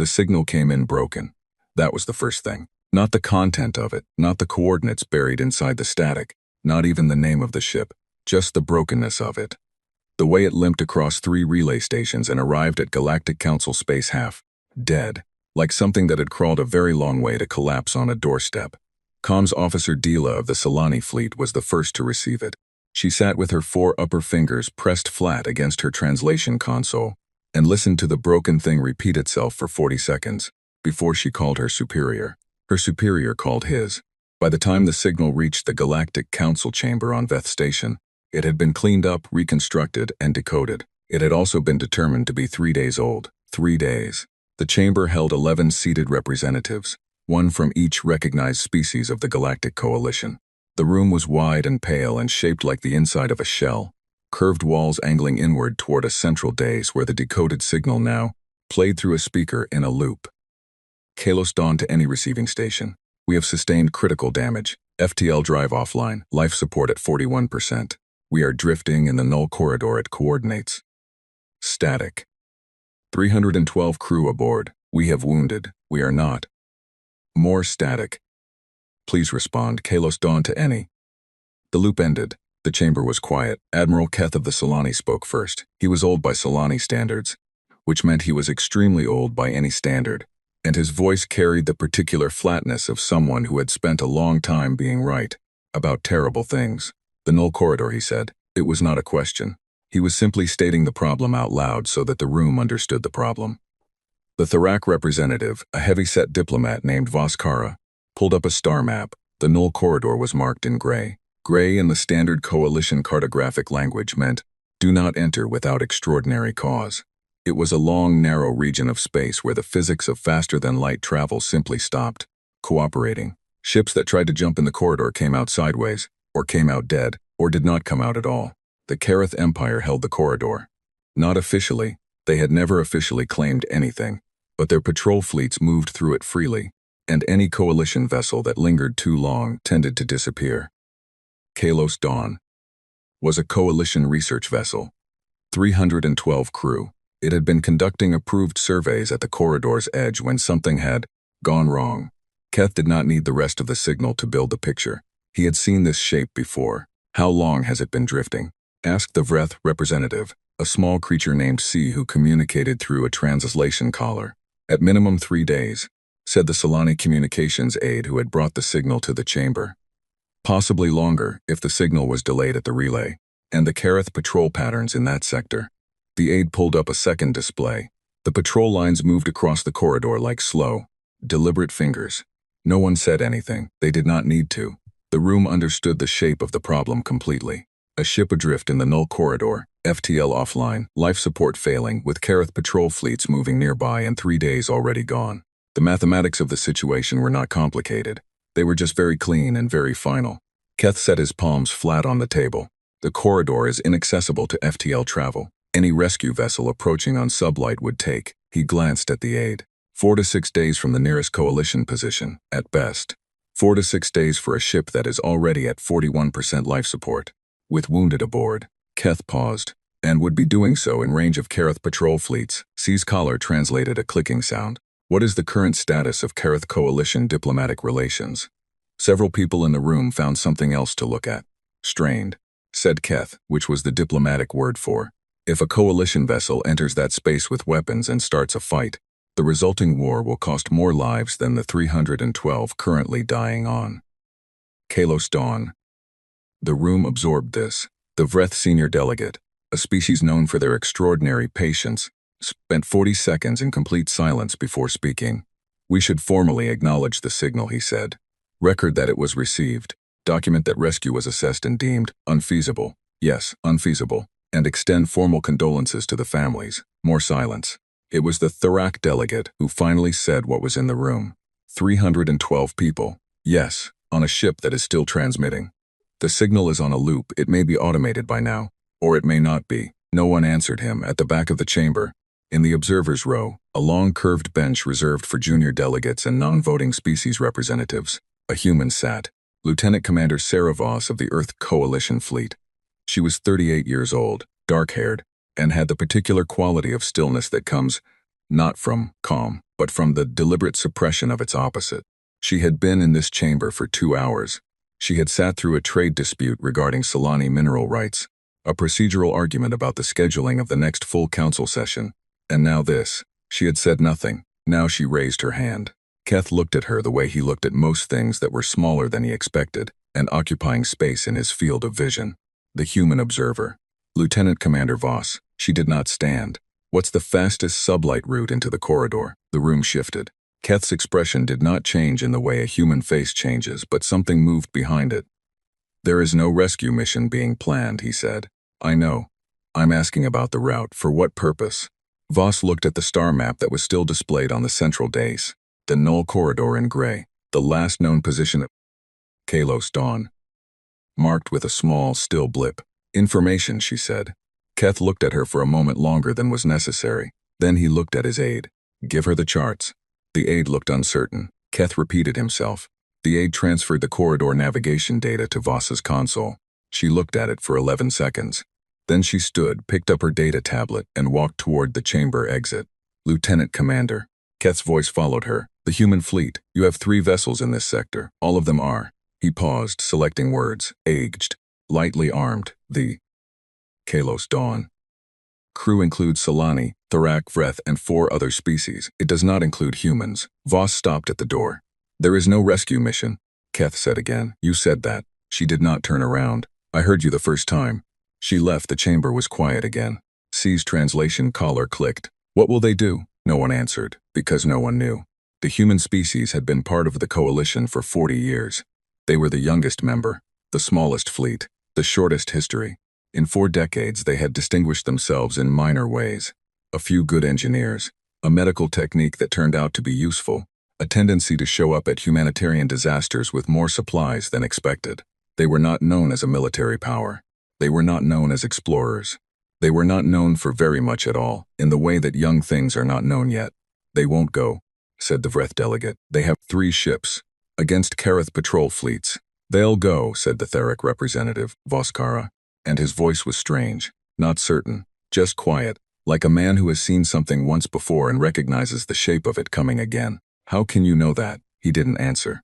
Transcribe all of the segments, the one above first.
The signal came in broken. That was the first thing. Not the content of it, not the coordinates buried inside the static, not even the name of the ship, just the brokenness of it. The way it limped across 3 relay stations and arrived at Galactic Council Space half dead, like something that had crawled a very long way to collapse on a doorstep. Comms Officer Dila of the Solani fleet was the first to receive it. She sat with her 4 upper fingers pressed flat against her translation console and listened to the broken thing repeat itself for 40 seconds before she called her superior. Her superior called his. By the time the signal reached the Galactic Council chamber on Veth Station, it had been cleaned up, reconstructed, and decoded. It had also been determined to be 3 days old. 3 days. The chamber held 11 seated representatives, one from each recognized species of the Galactic Coalition. The room was wide and pale and shaped like the inside of a shell, curved walls angling inward toward a central dais where the decoded signal now played through a speaker in a loop. Kalos Dawn to any receiving station. We have sustained critical damage. FTL drive offline, life support at 41%. We are drifting in the null corridor at coordinates. Static. 312 crew aboard. We have wounded. We are not. More static. Please respond. Kalos Dawn to any. The loop ended. The chamber was quiet. Admiral Keth of the Solani spoke first. He was old by Solani standards, which meant he was extremely old by any standard, and his voice carried the particular flatness of someone who had spent a long time being right about terrible things. The null corridor, he said. It was not a question. He was simply stating the problem out loud so that the room understood the problem. The Thorak representative, a heavy-set diplomat named Voskara, pulled up a star map. The null corridor was marked in gray. Gray in the standard coalition cartographic language meant, do not enter without extraordinary cause. It was a long, narrow region of space where the physics of faster-than-light travel simply stopped cooperating. Ships that tried to jump in the corridor came out sideways, or came out dead, or did not come out at all. The Kareth Empire held the corridor. Not officially, they had never officially claimed anything, but their patrol fleets moved through it freely, and any coalition vessel that lingered too long tended to disappear. Kalos Dawn was a coalition research vessel. 312 crew. It had been conducting approved surveys at the corridor's edge when something had gone wrong. Keth did not need the rest of the signal to build the picture. He had seen this shape before. How long has it been drifting? Asked the Vreth representative, a small creature named C who communicated through a translation collar. At minimum 3 days, said the Solani communications aide who had brought the signal to the chamber. Possibly longer if the signal was delayed at the relay, and the Kareth patrol patterns in that sector. The aide pulled up a second display. The patrol lines moved across the corridor like slow, deliberate fingers. No one said anything. They did not need to. The room understood the shape of the problem completely. A ship adrift in the null corridor, FTL offline, life support failing, with Kareth patrol fleets moving nearby and 3 days already gone. The mathematics of the situation were not complicated. They were just very clean and very final. Keth set his palms flat on the table. The corridor is inaccessible to FTL travel. Any rescue vessel approaching on sublight would take. He glanced at the aide. 4 to 6 days from the nearest coalition position, at best. 4 to 6 days for a ship that is already at 41% life support. With wounded aboard, Keth paused, and would be doing so in range of Kareth patrol fleets. C's collar translated a clicking sound. What is the current status of Kareth Coalition diplomatic relations? Several people in the room found something else to look at. Strained, said Keth, which was the diplomatic word for. If a coalition vessel enters that space with weapons and starts a fight, the resulting war will cost more lives than the 312 currently dying on. Kalos Dawn. The room absorbed this. The Vreth senior delegate, a species known for their extraordinary patience, spent 40 seconds in complete silence before speaking. We should formally acknowledge the signal, he said. Record that it was received. Document that rescue was assessed and deemed unfeasible. Yes, unfeasible. And extend formal condolences to the families. More silence. It was the Thorak delegate who finally said what was in the room. 312 people. Yes, on a ship that is still transmitting. The signal is on a loop. It may be automated by now, or it may not be. No one answered him. At the back of the chamber, in the observer's row, a long curved bench reserved for junior delegates and non-voting species representatives. A human sat. Lieutenant Commander Sarah Voss of the Earth Coalition Fleet. She was 38 years old, dark-haired, and had the particular quality of stillness that comes not from calm, but from the deliberate suppression of its opposite. She had been in this chamber for 2 hours. She had sat through a trade dispute regarding Solani mineral rights, a procedural argument about the scheduling of the next full council session, and now this. She had said nothing. Now she raised her hand. Keth looked at her the way he looked at most things that were smaller than he expected and occupying space in his field of vision. The human observer. Lieutenant Commander Voss. She did not stand. What's the fastest sublight route into the corridor? The room shifted. Keth's expression did not change in the way a human face changes, but something moved behind it. There is no rescue mission being planned, he said. I know. I'm asking about the route. For what purpose? Voss looked at the star map that was still displayed on the central dais. The null corridor in gray. The last known position of Kalos Dawn. Marked with a small, still blip. Information, she said. Keth looked at her for a moment longer than was necessary. Then he looked at his aide. Give her the charts. The aide looked uncertain. Keth repeated himself. The aide transferred the corridor navigation data to Voss's console. She looked at it for 11 seconds. Then she stood, picked up her data tablet, and walked toward the chamber exit. Lieutenant Commander. Keth's voice followed her. The human fleet. You have 3 vessels in this sector. All of them are. He paused, selecting words. Aged. Lightly armed. The Kalos Dawn. Crew includes Solani, Thorak, Vreth, and 4 other species. It does not include humans. Voss stopped at the door. There is no rescue mission, Keth said again. You said that. She did not turn around. I heard you the first time. She left. The chamber was quiet again. C's translation collar clicked. What will they do? No one answered, because no one knew. The human species had been part of the coalition for 40 years. They were the youngest member, the smallest fleet, the shortest history. In 4 decades, they had distinguished themselves in minor ways. A few good engineers, a medical technique that turned out to be useful, a tendency to show up at humanitarian disasters with more supplies than expected. They were not known as a military power. They were not known as explorers. They were not known for very much at all, in the way that young things are not known yet. They won't go, said the Vreth delegate. They have 3 ships, against Kareth patrol fleets. They'll go, said the Theric representative, Voskara, and his voice was strange, not certain, just quiet, like a man who has seen something once before and recognizes the shape of it coming again. How can you know that? He didn't answer.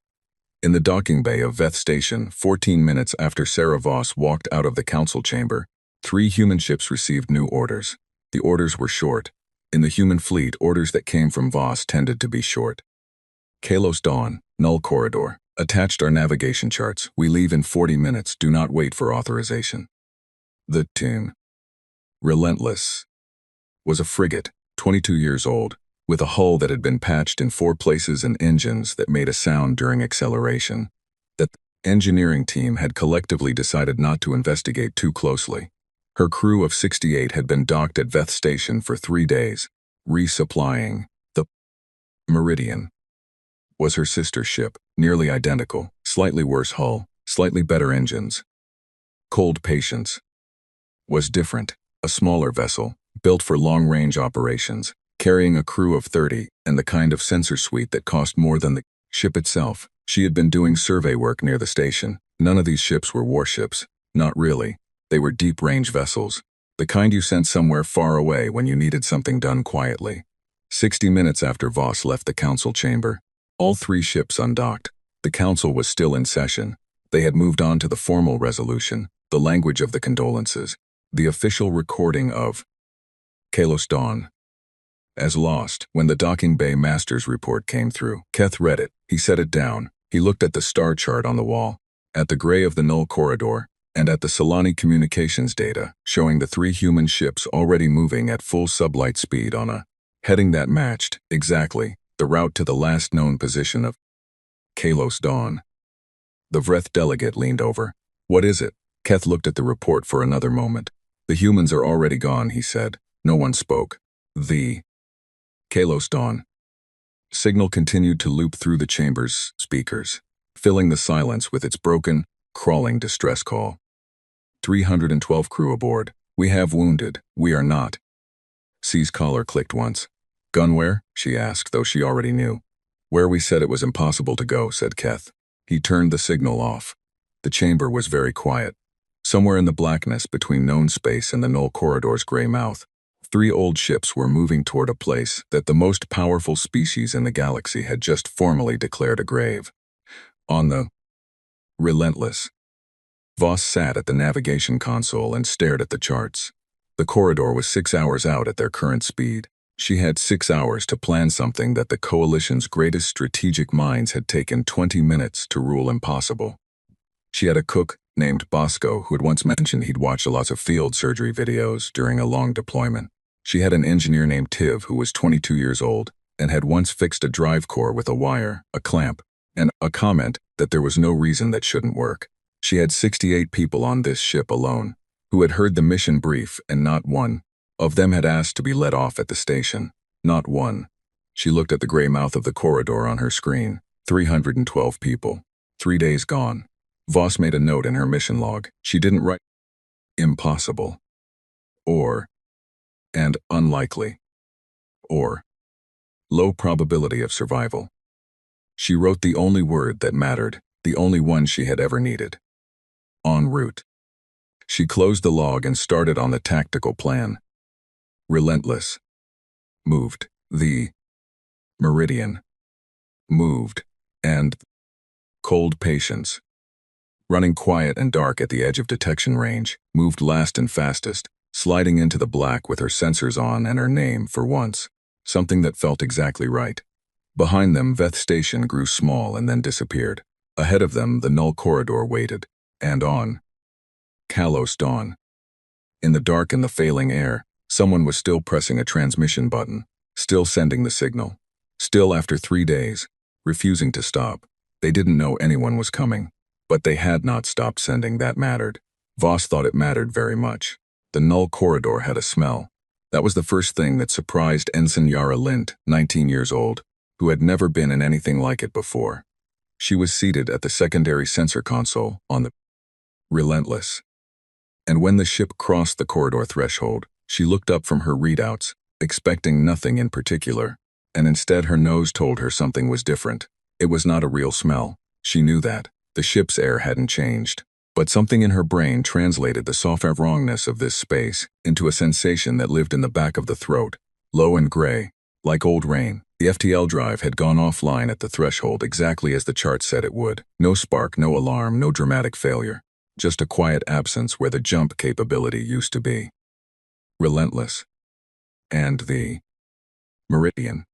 In the docking bay of Veth Station, 14 minutes after Sarah Voss walked out of the council chamber, 3 human ships received new orders. The orders were short. In the human fleet, orders that came from Voss tended to be short. Kalos Dawn, Null Corridor. Attached are navigation charts. We leave in 40 minutes. Do not wait for authorization. The team. Relentless. Was a frigate, 22 years old, with a hull that had been patched in 4 places and engines that made a sound during acceleration, that the engineering team had collectively decided not to investigate too closely. Her crew of 68 had been docked at Veth Station for 3 days, resupplying. The Meridian was her sister ship, nearly identical, slightly worse hull, slightly better engines. Cold Patience was different, a smaller vessel, built for long-range operations, carrying a crew of 30 and the kind of sensor suite that cost more than the ship itself. She had been doing survey work near the station. None of these ships were warships. Not really. They were deep-range vessels, the kind you sent somewhere far away when you needed something done quietly. 60 minutes after Voss left the council chamber, all 3 ships undocked. The council was still in session. They had moved on to the formal resolution, the language of the condolences, the official recording of Kalos Dawn as lost. When the docking bay master's report came through, Keth read it. He set it down. He looked at the star chart on the wall, at the gray of the null corridor, and at the Solani communications data, showing the 3 human ships already moving at full sublight speed on a heading that matched, exactly, the route to the last known position of Kalos Dawn. The Vreth delegate leaned over. What is it? Keth looked at the report for another moment. The humans are already gone, he said. No one spoke. The Kalos Dawn. Signal continued to loop through the chamber's speakers, filling the silence with its broken, crawling distress call. 312 crew aboard. We have wounded. We are not. C's collar clicked once. Gunware? She asked, though she already knew. Where we said it was impossible to go, said Keth. He turned the signal off. The chamber was very quiet. Somewhere in the blackness between known space and the null corridor's gray mouth, 3 old ships were moving toward a place that the most powerful species in the galaxy had just formally declared a grave. On the Relentless. Voss sat at the navigation console and stared at the charts. The corridor was 6 hours out at their current speed. She had 6 hours to plan something that the Coalition's greatest strategic minds had taken 20 minutes to rule impossible. She had a cook named Bosco who had once mentioned he'd watched lots of field surgery videos during a long deployment. She had an engineer named Tiv who was 22 years old and had once fixed a drive core with a wire, a clamp, and a comment that there was no reason that shouldn't work. She had 68 people on this ship alone, who had heard the mission brief, and not one of them had asked to be let off at the station. Not one. She looked at the gray mouth of the corridor on her screen. 312 people. 3 days gone. Voss made a note in her mission log. She didn't write impossible, or, and unlikely, or low probability of survival. She wrote the only word that mattered, the only one she had ever needed. En route. She closed the log and started on the tactical plan. Relentless. Moved. The Meridian. Moved. And Cold Patience. Running quiet and dark at the edge of detection range, moved last and fastest, sliding into the black with her sensors on and her name for once. Something that felt exactly right. Behind them, Veth Station grew small and then disappeared. Ahead of them, the null corridor waited. And on. Kalos dawn. In the dark and the failing air, someone was still pressing a transmission button, still sending the signal. Still after 3 days, refusing to stop. They didn't know anyone was coming. But they had not stopped sending. That mattered. Voss thought it mattered very much. The null corridor had a smell. That was the first thing that surprised Ensign Yara Lint, 19 years old, who had never been in anything like it before. She was seated at the secondary sensor console on the Relentless. And when the ship crossed the corridor threshold, she looked up from her readouts, expecting nothing in particular, and instead her nose told her something was different. It was not a real smell. She knew that. The ship's air hadn't changed. But something in her brain translated the soft wrongness of this space into a sensation that lived in the back of the throat, low and gray, like old rain. The FTL drive had gone offline at the threshold exactly as the chart said it would. No spark, no alarm, no dramatic failure. Just a quiet absence where the jump capability used to be. Relentless. And the Meridian.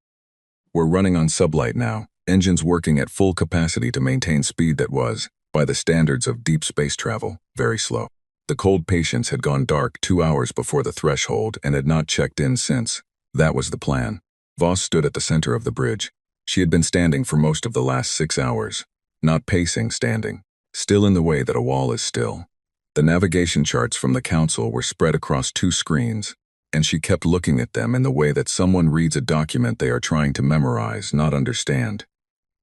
We're running on sublight now. Engines working at full capacity to maintain speed that was, by the standards of deep space travel, very slow. The Cold Patience had gone dark 2 hours before the threshold and had not checked in since. That was the plan. Voss stood at the center of the bridge. She had been standing for most of the last 6 hours. Not pacing, standing. Still in the way that a wall is still. The navigation charts from the council were spread across 2 screens, and she kept looking at them in the way that someone reads a document they are trying to memorize, not understand.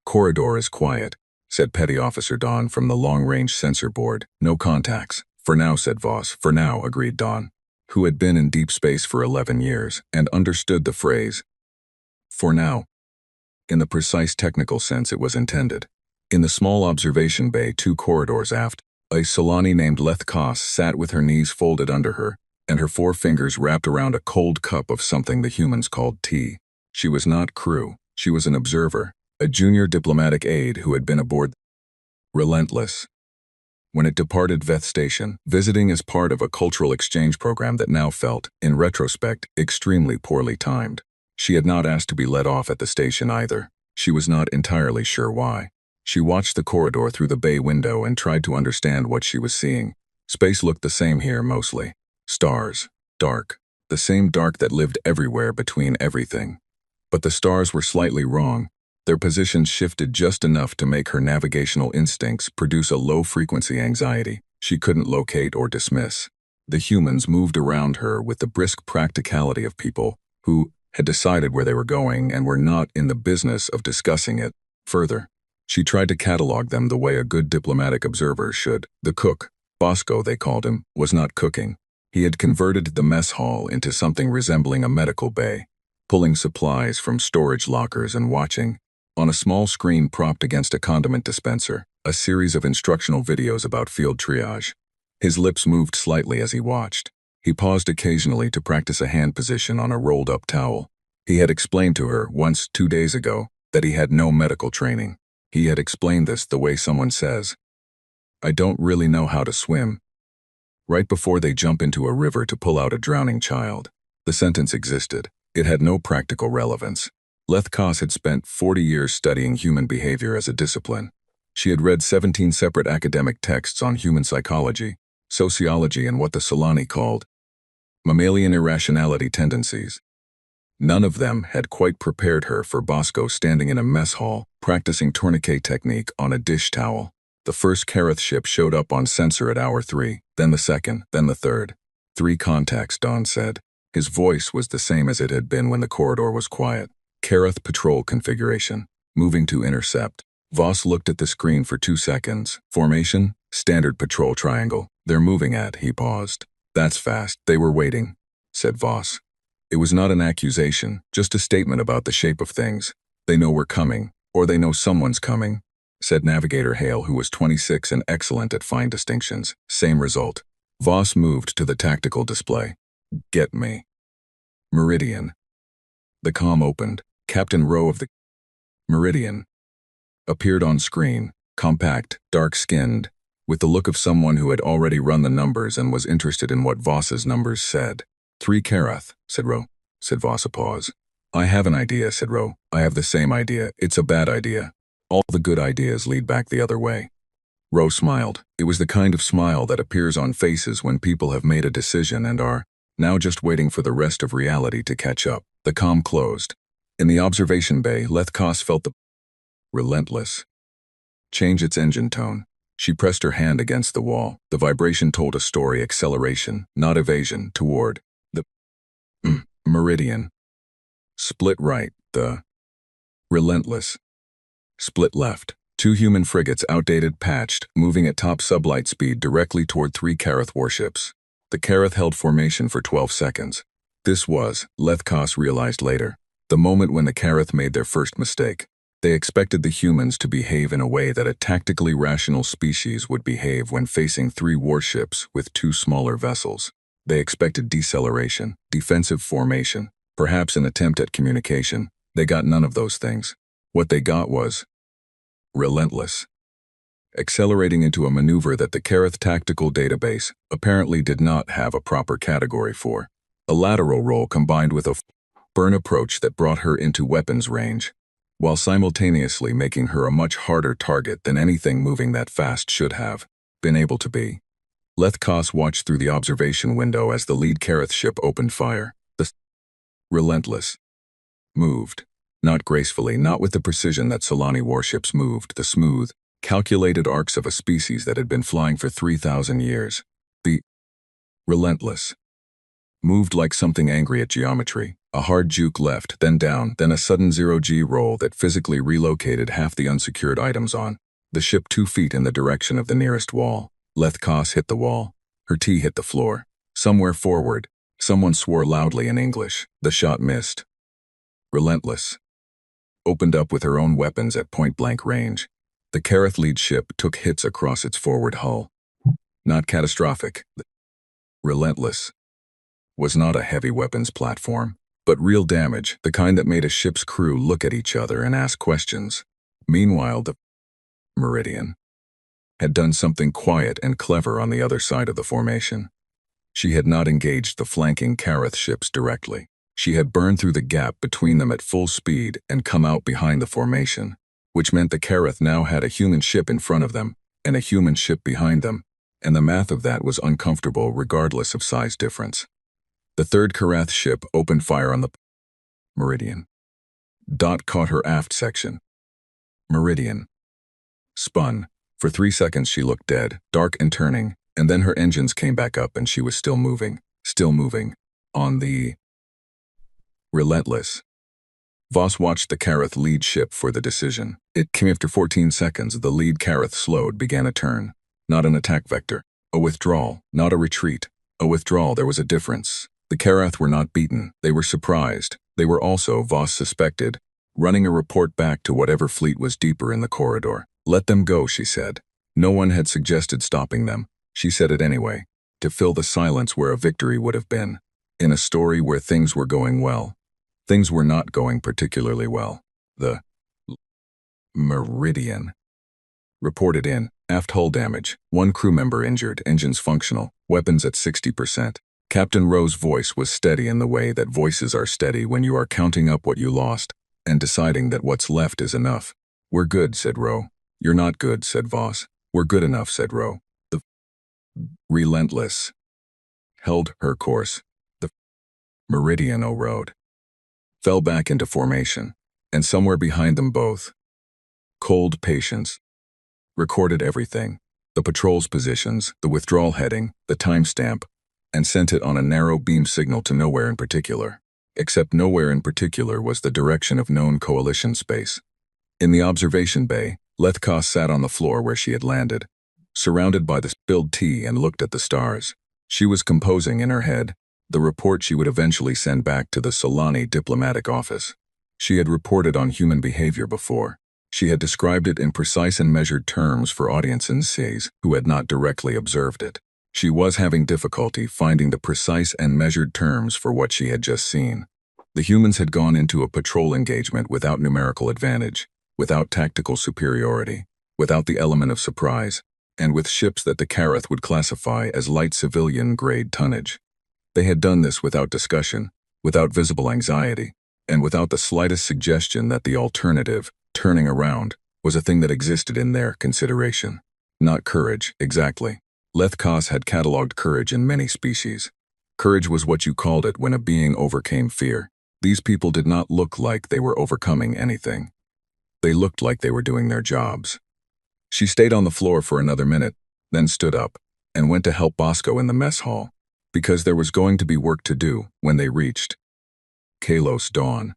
Corridor is quiet, said Petty Officer Don from the long-range sensor board. No contacts. For now, said Voss. For now, agreed Don, who had been in deep space for 11 years and understood the phrase. For now. In the precise technical sense it was intended. In the small observation bay 2 corridors aft, a Solani named Leth Koss sat with her knees folded under her, and her 4 fingers wrapped around a cold cup of something the humans called tea. She was not crew. She was an observer. A junior diplomatic aide who had been aboard Relentless when it departed Veth Station, visiting as part of a cultural exchange program that now felt, in retrospect, extremely poorly timed. She had not asked to be let off at the station either. She was not entirely sure why. She watched the corridor through the bay window and tried to understand what she was seeing. Space looked the same here mostly. Stars. Dark. The same dark that lived everywhere between everything. But the stars were slightly wrong. Their positions shifted just enough to make her navigational instincts produce a low-frequency anxiety she couldn't locate or dismiss. The humans moved around her with the brisk practicality of people who had decided where they were going and were not in the business of discussing it further. She tried to catalog them the way a good diplomatic observer should. The cook, Bosco they called him, was not cooking. He had converted the mess hall into something resembling a medical bay, pulling supplies from storage lockers and watching, on a small screen propped against a condiment dispenser, a series of instructional videos about field triage. His lips moved slightly as he watched. He paused occasionally to practice a hand position on a rolled-up towel. He had explained to her once 2 days ago that he had no medical training. He had explained this the way someone says, "I don't really know how to swim," right before they jump into a river to pull out a drowning child. The sentence existed. It had no practical relevance. Lethkos had spent 40 years studying human behavior as a discipline. She had read 17 separate academic texts on human psychology, sociology, and what the Solani called mammalian irrationality tendencies. None of them had quite prepared her for Bosco standing in a mess hall, practicing tourniquet technique on a dish towel. The first Kareth ship showed up on sensor at hour 3, then the second, then the third. 3 contacts, Don said. His voice was the same as it had been when the corridor was quiet. Kareth patrol configuration. Moving to intercept. Voss looked at the screen for 2 seconds. Formation, standard patrol triangle. They're moving at, he paused. That's fast. They were waiting, said Voss. It was not an accusation, just a statement about the shape of things. They know we're coming, or they know someone's coming, said Navigator Hale, who was 26 and excellent at fine distinctions. Same result. Voss moved to the tactical display. Get me. Meridian. The comm opened. Captain Rowe of the Meridian appeared on screen, compact, dark-skinned, with the look of someone who had already run the numbers and was interested in what Voss's numbers said. 3 Kareth, said Rowe. Said Voss. A pause. I have an idea, said Rowe. I have the same idea. It's a bad idea. All the good ideas lead back the other way. Rowe smiled. It was the kind of smile that appears on faces when people have made a decision and are now just waiting for the rest of reality to catch up. The comm closed. In the observation bay, Lethkos felt the relentless change its engine tone. She pressed her hand against the wall. The vibration told a story: acceleration, not evasion, toward the meridian. Split right, the relentless. Split left. 2 human frigates, outdated, patched, moving at top sublight speed directly toward 3 Kareth warships. The Kareth held formation for 12 seconds. This was, Lethkos realized later, the moment when the Kareth made their first mistake. They expected the humans to behave in a way that a tactically rational species would behave when facing 3 warships with 2 smaller vessels. They expected deceleration, defensive formation, perhaps an attempt at communication. They got none of those things. What they got was relentless. Accelerating into a maneuver that the Kareth tactical database apparently did not have a proper category for. A lateral roll combined with a burn approach that brought her into weapons range, while simultaneously making her a much harder target than anything moving that fast should have been able to be. Lethkos watched through the observation window as the lead Kareth ship opened fire. The relentless moved. Not gracefully, not with the precision that Solani warships moved, the smooth, calculated arcs of a species that had been flying for 3,000 years. The relentless moved like something angry at geometry. A hard juke left, then down, then a sudden 0G roll that physically relocated half the unsecured items on the ship 2 feet in the direction of the nearest wall. Lethkos hit the wall. Her T hit the floor. Somewhere forward, someone swore loudly in English. The shot missed. Relentless opened up with her own weapons at point-blank range. The Kareth lead ship took hits across its forward hull. Not catastrophic. Relentless was not a heavy weapons platform, but real damage, the kind that made a ship's crew look at each other and ask questions. Meanwhile, the Meridian had done something quiet and clever on the other side of the formation. She had not engaged the flanking Kareth ships directly. She had burned through the gap between them at full speed and come out behind the formation, which meant the Kareth now had a human ship in front of them and a human ship behind them, and the math of that was uncomfortable regardless of size difference. The 3rd Kareth ship opened fire on the Meridian. Dot caught her aft section. Meridian spun. For 3 seconds she looked dead, dark and turning, and then her engines came back up and she was still moving, on the relentless. Voss watched the Kareth lead ship for the decision. It came after 14 seconds. The lead Kareth slowed, began a turn. Not an attack vector. A withdrawal, not a retreat. A withdrawal, there was a difference. The Kareth were not beaten. They were surprised. They were also, Voss suspected, running a report back to whatever fleet was deeper in the corridor. Let them go, she said. No one had suggested stopping them. She said it anyway. to fill the silence where a victory would have been. In a story where things were going well, things were not going particularly well. The Meridian reported in, aft hull damage, 1 crew member injured, engines functional, weapons at 60%. Captain Rowe's voice was steady in the way that voices are steady when you are counting up what you lost and deciding that what's left is enough. "We're good," said Rowe. "You're not good," said Voss. "We're good enough," said Rowe. The Relentless held her course. The Meridian Road fell back into formation, and somewhere behind them both, cold patience recorded everything, the patrol's positions, the withdrawal heading, the timestamp, and sent it on a narrow beam signal to nowhere in particular. Except nowhere in particular was the direction of known coalition space. In the observation bay, Lethkos sat on the floor where she had landed, surrounded by the spilled tea, and looked at the stars. She was composing in her head the report she would eventually send back to the Solani diplomatic office. She had reported on human behavior before. She had described it in precise and measured terms for audiences who had not directly observed it. She was having difficulty finding the precise and measured terms for what she had just seen. The humans had gone into a patrol engagement without numerical advantage, without tactical superiority, without the element of surprise, and with ships that the Karath would classify as light civilian-grade tonnage. They had done this without discussion, without visible anxiety, and without the slightest suggestion that the alternative, turning around, was a thing that existed in their consideration. Not courage, exactly. Lethkos had catalogued courage in many species. Courage was what you called it when a being overcame fear. These people did not look like they were overcoming anything. They looked like they were doing their jobs. She stayed on the floor for another minute, then stood up, and went to help Bosco in the mess hall, because there was going to be work to do when they reached Kalos dawn.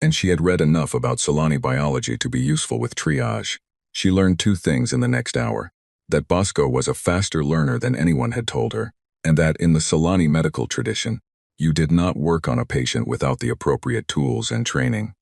And she had read enough about Solani biology to be useful with triage. She learned 2 things in the next hour: that Bosco was a faster learner than anyone had told her, and that in the Solani medical tradition, you did not work on a patient without the appropriate tools and training.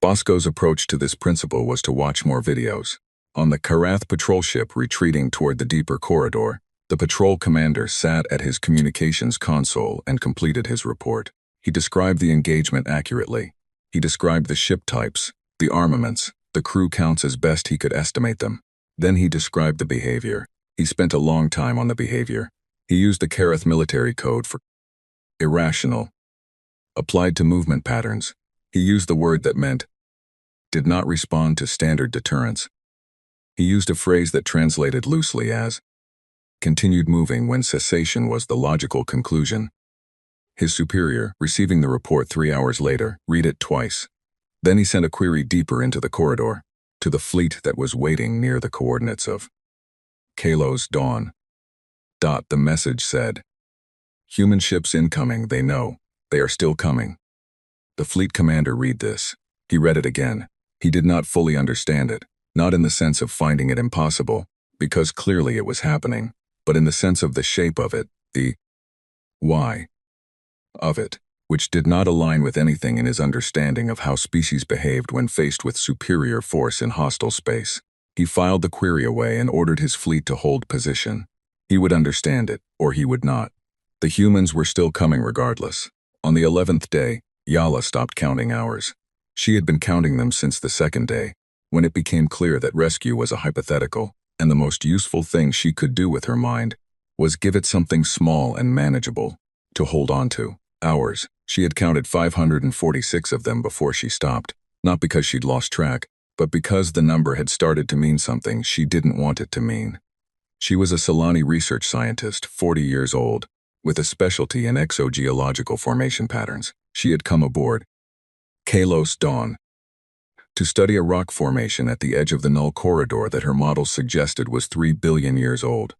Bosco's approach to this principle was to watch more videos. On the Karath patrol ship retreating toward the deeper corridor, the patrol commander sat at his communications console and completed his report. He described the engagement accurately. He described the ship types, the armaments, the crew counts as best he could estimate them. Then he described the behavior. He spent a long time on the behavior. He used the Karath military code for irrational, applied to movement patterns. He used the word that meant did not respond to standard deterrence. He used a phrase that translated loosely as continued moving when cessation was the logical conclusion. His superior, receiving the report 3 hours later, read it twice. Then he sent a query deeper into the corridor, to the fleet that was waiting near the coordinates of Kalos dawn. The message said, "Human ships incoming, they know. They are still coming." The fleet commander read this. He read it again. He did not fully understand it, not in the sense of finding it impossible, because clearly it was happening, but in the sense of the shape of it, the why of it, which did not align with anything in his understanding of how species behaved when faced with superior force in hostile space. He filed the query away and ordered his fleet to hold position. He would understand it, or he would not. The humans were still coming regardless. On the 11th day, Yala stopped counting hours. She had been counting them since the 2nd day, when it became clear that rescue was a hypothetical, and the most useful thing she could do with her mind was give it something small and manageable to hold on to. Hours. She had counted 546 of them before she stopped, not because she'd lost track, but because the number had started to mean something she didn't want it to mean. She was a Solani research scientist, 40 years old, with a specialty in exogeological formation patterns. She had come aboard Kalos dawn to study a rock formation at the edge of the null corridor that her models suggested was 3 billion years old.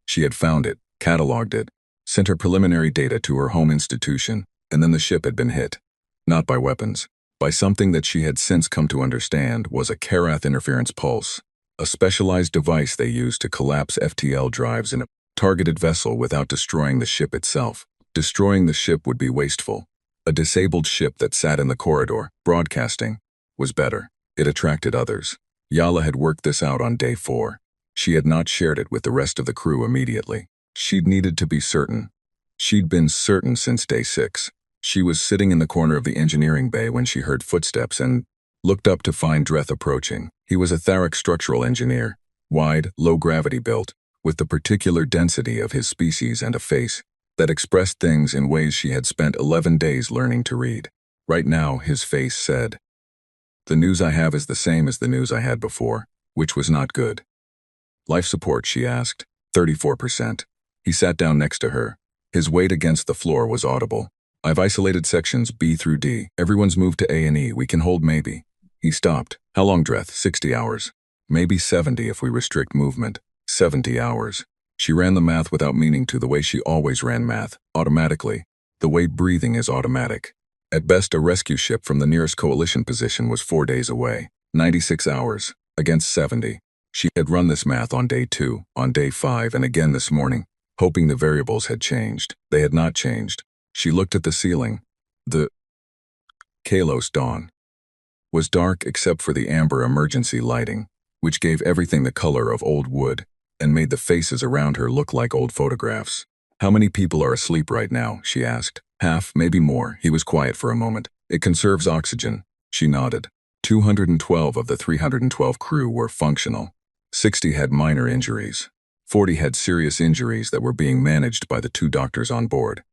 She had found it, catalogued it, sent her preliminary data to her home institution, and then the ship had been hit. Not by weapons, by something that she had since come to understand was a Karath interference pulse, a specialized device they used to collapse FTL drives in a targeted vessel without destroying the ship itself. Destroying the ship would be wasteful. A disabled ship that sat in the corridor, broadcasting, was better. It attracted others. Yala had worked this out on day 4. She had not shared it with the rest of the crew immediately. She'd needed to be certain. She'd been certain since day 6. She was sitting in the corner of the engineering bay when she heard footsteps and looked up to find Dreth approaching. He was a Tharic structural engineer, wide, low-gravity built, with the particular density of his species and a face that expressed things in ways she had spent 11 days learning to read. Right now, his face said, "The news I have is the same as the news I had before," which was not good. "Life support," she asked. 34%. He sat down next to her. His weight against the floor was audible. "I've isolated sections B through D. Everyone's moved to A&E. We can hold maybe." He stopped. "How long, Dreth?" 60 hours. "Maybe 70 if we restrict movement." 70 hours. She ran the math without meaning to, the way she always ran math, automatically. The way breathing is automatic. At best, a rescue ship from the nearest coalition position was 4 days away. 96 hours. Against 70. She had run this math on day 2, on day 5, and again this morning, hoping the variables had changed. They had not changed. She looked at the ceiling. The Kalos dawn was dark except for the amber emergency lighting, which gave everything the color of old wood and made the faces around her look like old photographs. "How many people are asleep right now?" she asked. "Half, maybe more." He was quiet for a moment. "It conserves oxygen." She nodded. 212 of the 312 crew were functional. 60 had minor injuries. 40 had serious injuries that were being managed by the 2 doctors on board.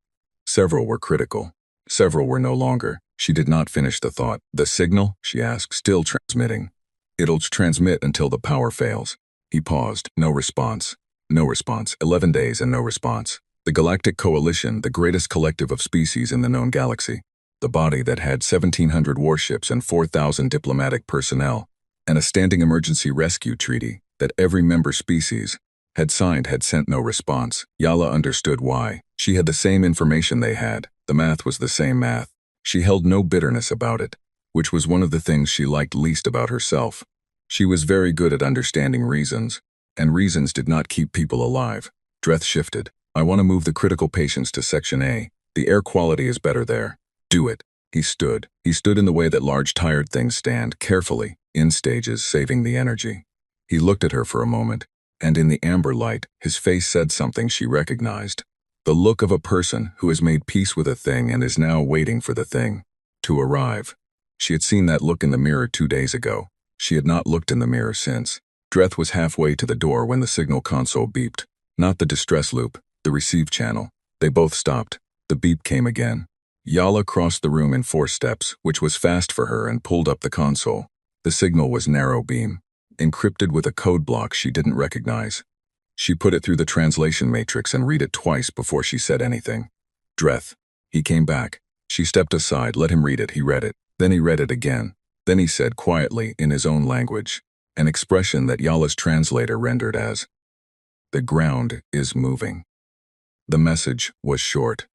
Several were critical. Several were no longer. She did not finish the thought. "The signal?" she asked. "Still transmitting." "It'll transmit until the power fails." He paused. No response. No response. 11 days and no response. The Galactic Coalition, the greatest collective of species in the known galaxy. The body that had 1,700 warships and 4,000 diplomatic personnel, and a standing emergency rescue treaty that every member species had signed, had sent no response. Yala understood why. She had the same information they had. The math was the same math. She held no bitterness about it, which was one of the things she liked least about herself. She was very good at understanding reasons, and reasons did not keep people alive. Dreth shifted. "I want to move the critical patients to Section A. The air quality is better there." "Do it." He stood. He stood in the way that large tired things stand, carefully, in stages, saving the energy. He looked at her for a moment, and in the amber light, his face said something she recognized. The look of a person who has made peace with a thing and is now waiting for the thing to arrive. She had seen that look in the mirror 2 days ago. She had not looked in the mirror since. Dreth was halfway to the door when the signal console beeped. Not the distress loop, the receive channel. They both stopped. The beep came again. Yala crossed the room in 4 steps, which was fast for her, and pulled up the console. The signal was narrow beam, encrypted with a code block she didn't recognize. She put it through the translation matrix and read it twice before she said anything. "Dreth." He came back. She stepped aside, let him read it. He read it. Then he read it again. Then he said quietly, in his own language, an expression that Yala's translator rendered as, "The ground is moving." The message was short.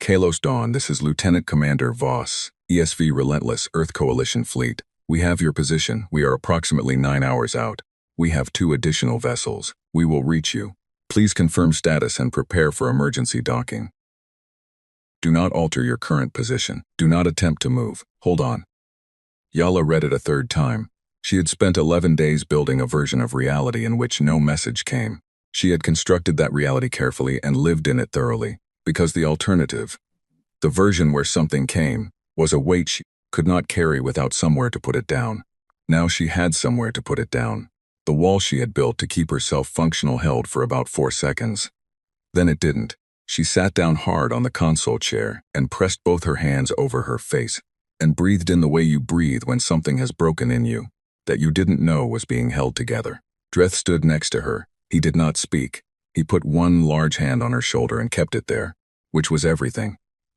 "Kalos Dawn, this is Lieutenant Commander Voss, ESV Relentless Earth Coalition Fleet. We have your position. We are approximately 9 hours out. We have 2 additional vessels. We will reach you. Please confirm status and prepare for emergency docking. Do not alter your current position. Do not attempt to move. Hold on." Yala read it a 3rd time. She had spent 11 days building a version of reality in which no message came. She had constructed that reality carefully and lived in it thoroughly, because the alternative, the version where something came, was a weight she could not carry without somewhere to put it down. Now she had somewhere to put it down. The wall she had built to keep herself functional held for about 4 seconds. Then it didn't. She sat down hard on the console chair and pressed both her hands over her face and breathed in the way you breathe when something has broken in you that you didn't know was being held together. Dreth stood next to her. He did not speak. He put one large hand on her shoulder and kept it there, which was everything.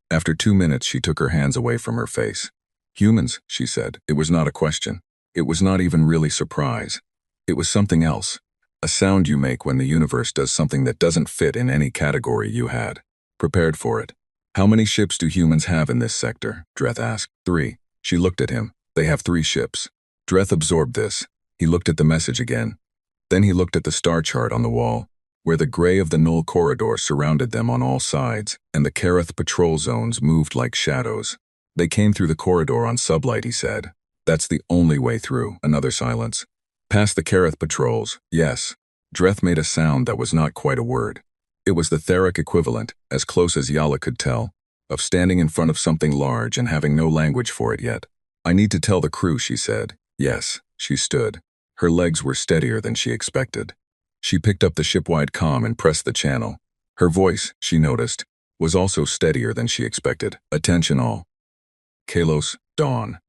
After 2 minutes, she took her hands away from her face. "Humans," she said. It was not a question. It was not even really surprise. It was something else. A sound you make when the universe does something that doesn't fit in any category you had prepared for it. "How many ships do humans have in this sector?" Dreth asked. 3. She looked at him. "They have 3 ships." Dreth absorbed this. He looked at the message again. Then he looked at the star chart on the wall, where the gray of the null corridor surrounded them on all sides, and the Karath patrol zones moved like shadows. "They came through the corridor on sublight," he said. "That's the only way through." Another silence. "Past the Karath patrols, yes." Dreth made a sound that was not quite a word. It was the Theric equivalent, as close as Yala could tell, of standing in front of something large and having no language for it yet. "I need to tell the crew," she said. Yes, she stood. Her legs were steadier than she expected. She picked up the shipwide comm and pressed the channel. Her voice, she noticed, was also steadier than she expected. "Attention all. Kalos, Dawn.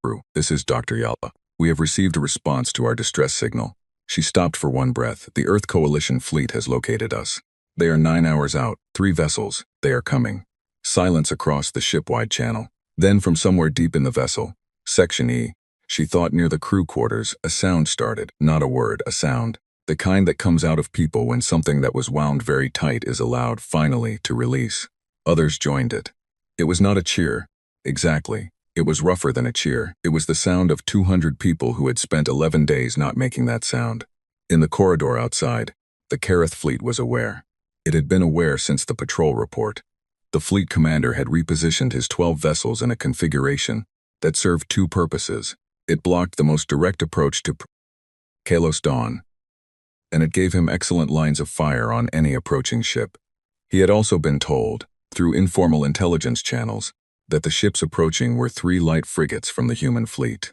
Crew, this is Dr. Yala. We have received a response to our distress signal." She stopped for one breath. "The Earth Coalition fleet has located us. They are 9 hours out, 3 vessels. They are coming." Silence across the shipwide channel. Then from somewhere deep in the vessel, Section E, she thought near the crew quarters, a sound started. Not a word, a sound. The kind that comes out of people when something that was wound very tight is allowed, finally, to release. Others joined it. It was not a cheer. Exactly. It was rougher than a cheer. It was the sound of 200 people who had spent 11 days not making that sound. In the corridor outside, the Kareth fleet was aware. It had been aware since the patrol report. The fleet commander had repositioned his 12 vessels in a configuration that served 2 purposes. It blocked the most direct approach to Kalos Dawn, and it gave him excellent lines of fire on any approaching ship. He had also been told, through informal intelligence channels, that the ships approaching were 3 light frigates from the human fleet.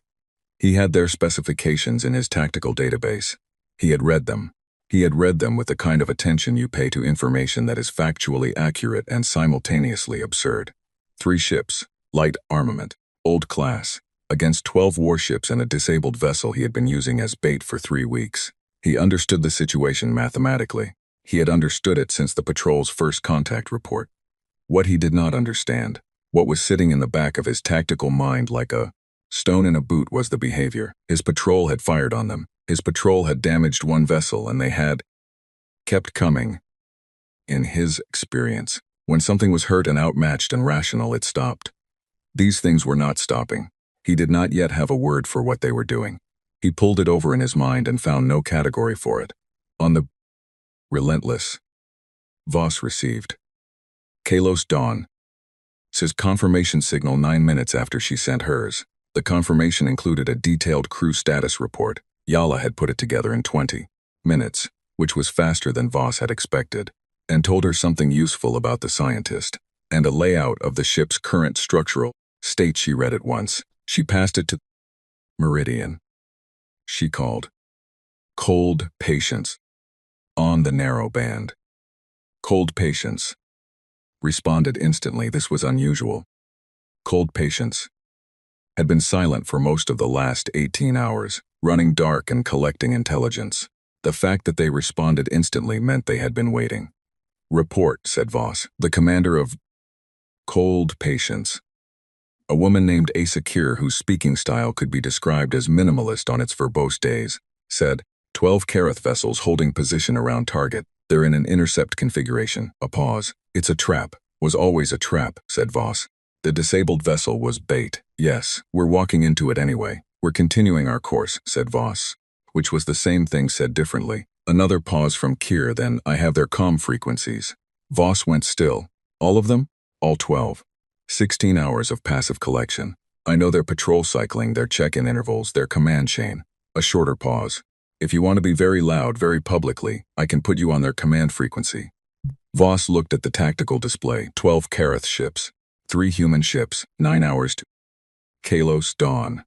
He had their specifications in his tactical database. He had read them. He had read them with the kind of attention you pay to information that is factually accurate and simultaneously absurd. 3 ships, light armament, old class, against 12 warships and a disabled vessel he had been using as bait for 3 weeks. He understood the situation mathematically. He had understood it since the patrol's first contact report. What he did not understand, what was sitting in the back of his tactical mind like a stone in a boot, was the behavior. His patrol had fired on them. His patrol had damaged 1 vessel, and they had kept coming. In his experience, when something was hurt and outmatched and rational, it stopped. These things were not stopping. He did not yet have a word for what they were doing. He pulled it over in his mind and found no category for it. On the relentless, Voss received. Kalos Dawn. His confirmation signal 9 minutes after she sent hers. The confirmation included a detailed crew status report. Yala had put it together in 20 minutes, which was faster than Voss had expected, and told her something useful about the scientist, and a layout of the ship's current structural state. She read it once. She passed it to Meridian. She called. "Cold patience." On the narrow band. "Cold patience." Responded instantly. This was unusual. Cold patience had been silent for most of the last 18 hours, running dark and collecting intelligence. The fact that they responded instantly meant they had been waiting. "Report," said Voss, the commander of Cold Patience. A woman named Asa Kier, whose speaking style could be described as minimalist on its verbose days, said, 12 Kareth vessels holding position around target. They're in an intercept configuration." A pause. "It's a trap. Was always a trap," said Voss. "The disabled vessel was bait. Yes, we're walking into it anyway. We're continuing our course," said Voss, which was the same thing said differently. Another pause from Kier, then, "I have their comm frequencies." Voss went still. "All of them?" "All 12. 16 hours of passive collection. I know their patrol cycling, their check-in intervals, their command chain." A shorter pause. "If you want to be very loud, very publicly, I can put you on their command frequency." Voss looked at the tactical display. 12 Kareth ships. 3 human ships. 9 hours to Kalos Dawn.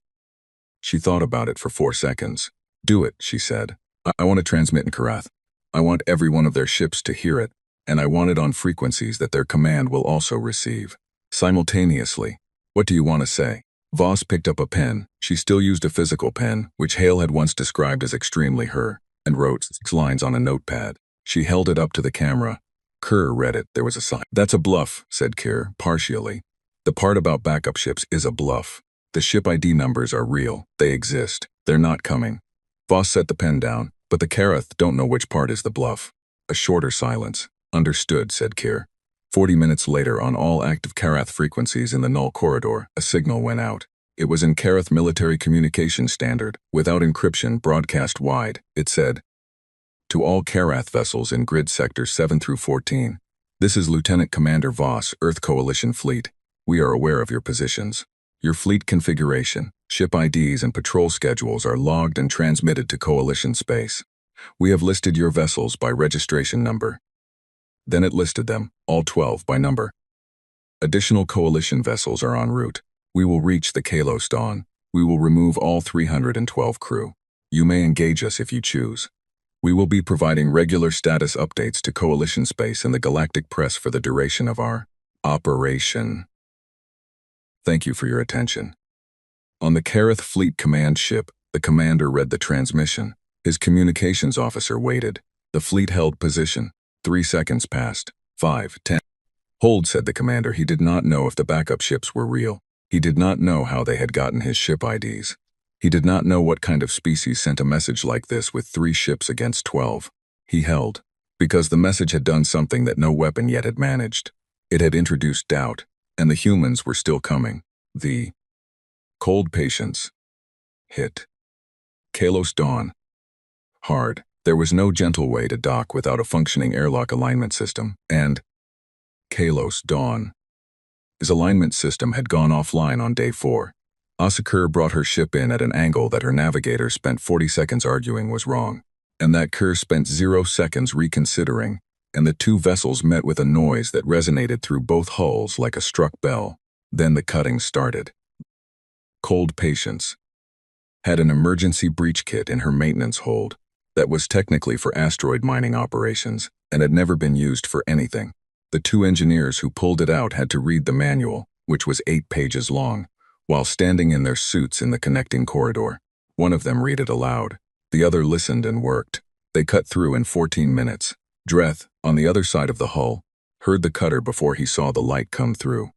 She thought about it for 4 seconds. "Do it," she said. I want to transmit in Karath. I want every one of their ships to hear it, and I want it on frequencies that their command will also receive. Simultaneously. What do you want to say?" Voss picked up a pen. She still used a physical pen, which Hale had once described as extremely her, and wrote 6 lines on a notepad. She held it up to the camera. Kerr read it. There was a sign. "That's a bluff," said Kerr, partially. "The part about backup ships is a bluff. The ship ID numbers are real. They exist. They're not coming." Voss set the pen down. "But the Kareth don't know which part is the bluff." A shorter silence. "Understood," said Kerr. 40 minutes later, on all active Karath frequencies in the null corridor, a signal went out. It was in Karath military communication standard, without encryption, broadcast wide. It said, "To all Karath vessels in grid sectors 7 through 14. This is Lieutenant Commander Voss, Earth Coalition Fleet. We are aware of your positions. Your fleet configuration, ship IDs, and patrol schedules are logged and transmitted to Coalition space. We have listed your vessels by registration number. Then it listed them, all 12 by number. Additional coalition vessels are en route. We will reach the Kalos Dawn. We will remove all 312 crew. You may engage us if you choose. We will be providing regular status updates to coalition space and the galactic press for the duration of our operation. Thank you for your attention. On the Kareth Fleet Command ship, the commander read the transmission. His communications officer waited. The fleet held position. 3 seconds passed. 5, 10. Hold, said the commander. He did not know if the backup ships were real. He did not know how they had gotten his ship IDs. He did not know what kind of species sent a message like this with 3 ships against 12. He held, because the message had done something that no weapon yet had managed. It had introduced doubt, and the humans were still coming. The cold patience hit. Kalos Dawn. Hard. There was no gentle way to dock without a functioning airlock alignment system, and Kalos Dawn. His alignment system had gone offline on day 4. Asakur brought her ship in at an angle that her navigator spent 40 seconds arguing was wrong, and that Kerr spent 0 seconds reconsidering, and the 2 vessels met with a noise that resonated through both hulls like a struck bell. Then the cutting started. Cold Patience had an emergency breach kit in her maintenance hold that was technically for asteroid mining operations and had never been used for anything. The 2 engineers who pulled it out had to read the manual, which was 8 pages long, while standing in their suits in the connecting corridor. One of them read it aloud. The other listened and worked. They cut through in 14 minutes. Dreth, on the other side of the hull, heard the cutter before he saw the light come through.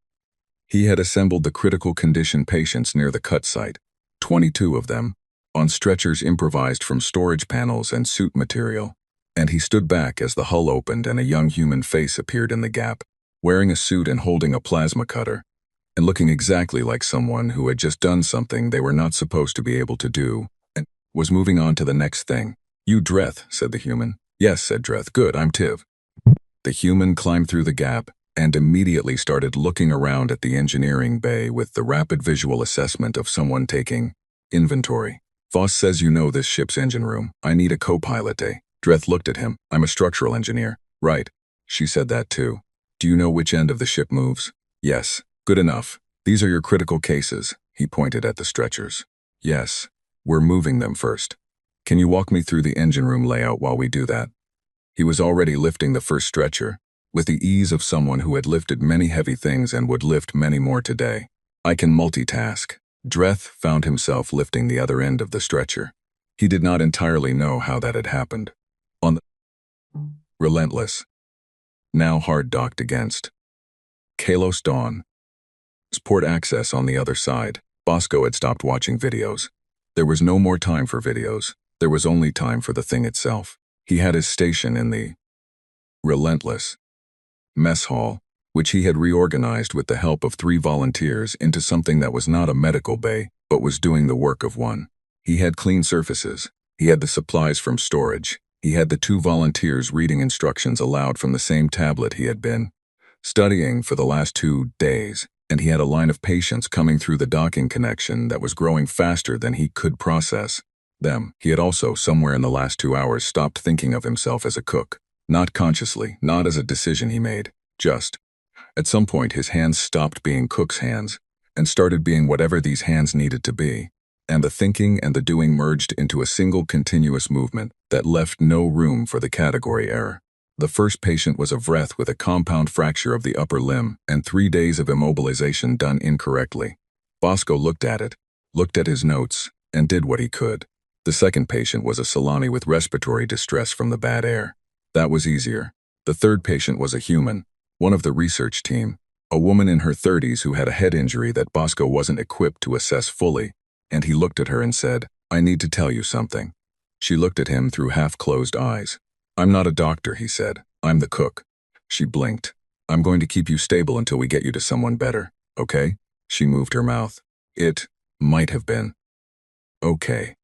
He had assembled the critical condition patients near the cut site, 22 of them, on stretchers improvised from storage panels and suit material, and he stood back as the hull opened and a young human face appeared in the gap, wearing a suit and holding a plasma cutter, and looking exactly like someone who had just done something they were not supposed to be able to do, and was moving on to the next thing. "You Dreth," said the human. "Yes," said Dreth. "Good, I'm Tiv." The human climbed through the gap and immediately started looking around at the engineering bay with the rapid visual assessment of someone taking inventory. "Voss says you know this ship's engine room. I need a co-pilot, eh?" Dreth looked at him. "I'm a structural engineer." "Right." She said that too. "Do you know which end of the ship moves?" "Yes." "Good enough. These are your critical cases." He pointed at the stretchers. "Yes. We're moving them first. Can you walk me through the engine room layout while we do that?" He was already lifting the first stretcher, with the ease of someone who had lifted many heavy things and would lift many more today. "I can multitask." Dreth found himself lifting the other end of the stretcher. He did not entirely know how that had happened. On the relentless, now hard docked against Kalos Dawn. Port access on the other side. Bosco had stopped watching videos. There was no more time for videos. There was only time for the thing itself. He had his station in the relentless mess hall, which he had reorganized with the help of 3 volunteers into something that was not a medical bay, but was doing the work of one. He had clean surfaces. He had the supplies from storage. He had the 2 volunteers reading instructions aloud from the same tablet he had been studying for the last 2 days, and he had a line of patients coming through the docking connection that was growing faster than he could process them. He had also, somewhere in the last 2 hours, stopped thinking of himself as a cook. Not consciously, not as a decision he made, just. At some point his hands stopped being cook's hands and started being whatever these hands needed to be, and the thinking and the doing merged into a single continuous movement that left no room for the category error. The first patient was a Vreth with a compound fracture of the upper limb and 3 days of immobilization done incorrectly. Bosco looked at it, looked at his notes, and did what he could. The second patient was a Solani with respiratory distress from the bad air. That was easier. The third patient was a human, one of the research team, a woman in her 30s who had a head injury that Bosco wasn't equipped to assess fully, and he looked at her and said, "I need to tell you something." She looked at him through half-closed eyes. "I'm not a doctor," he said. "I'm the cook." She blinked. "I'm going to keep you stable until we get you to someone better, okay?" She moved her mouth. It might have been. Okay.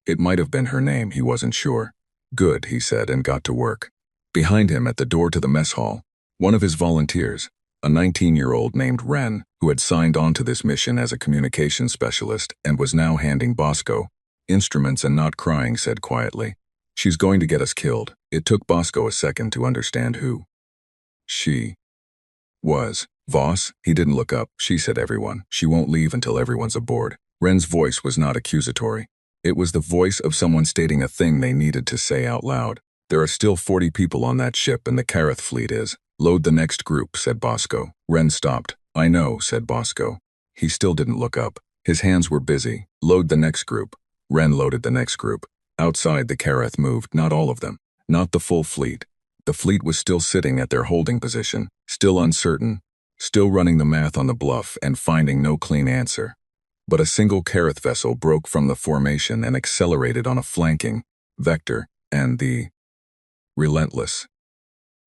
It might have been her name, he wasn't sure. "Good," he said and got to work. Behind him at the door to the mess hall, one of his volunteers, a 19-year-old named Ren, who had signed on to this mission as a communications specialist and was now handing Bosco instruments and not crying, said quietly, "She's going to get us killed." It took Bosco a second to understand who. She was. Voss, he didn't look up. She said everyone. She won't leave until everyone's aboard. Wren's voice was not accusatory. It was the voice of someone stating a thing they needed to say out loud. There are still 40 people on that ship and the Kareth fleet is. Load the next group, said Bosco. Wren stopped. I know, said Bosco. He still didn't look up. His hands were busy. Load the next group. Wren loaded the next group. Outside, the Kareth moved, not all of them. Not the full fleet. The fleet was still sitting at their holding position, still uncertain, still running the math on the bluff and finding no clean answer. But a single Kareth vessel broke from the formation and accelerated on a flanking vector, and the relentless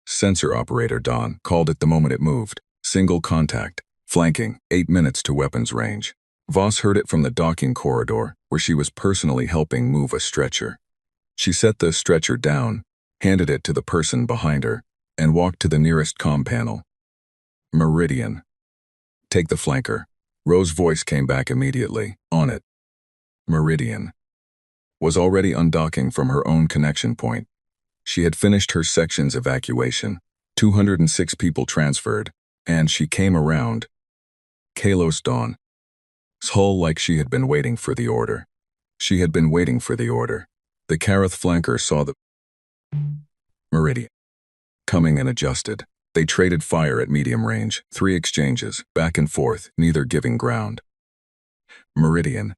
sensor operator Don called it the moment it moved. Single contact, flanking, 8 minutes to weapons range. Voss heard it from the docking corridor, where she was personally helping move a stretcher. She set the stretcher down, handed it to the person behind her, and walked to the nearest comm panel. Meridian. Take the flanker. Rose's voice came back immediately. On it. Meridian was already undocking from her own connection point. She had finished her section's evacuation, 206 people transferred, and she came around Kalos Dawn's hull like she had been waiting for the order. She had been waiting for the order. The Kareth flanker saw the Meridian coming and adjusted. They traded fire at medium range, 3 exchanges, back and forth, neither giving ground. Meridian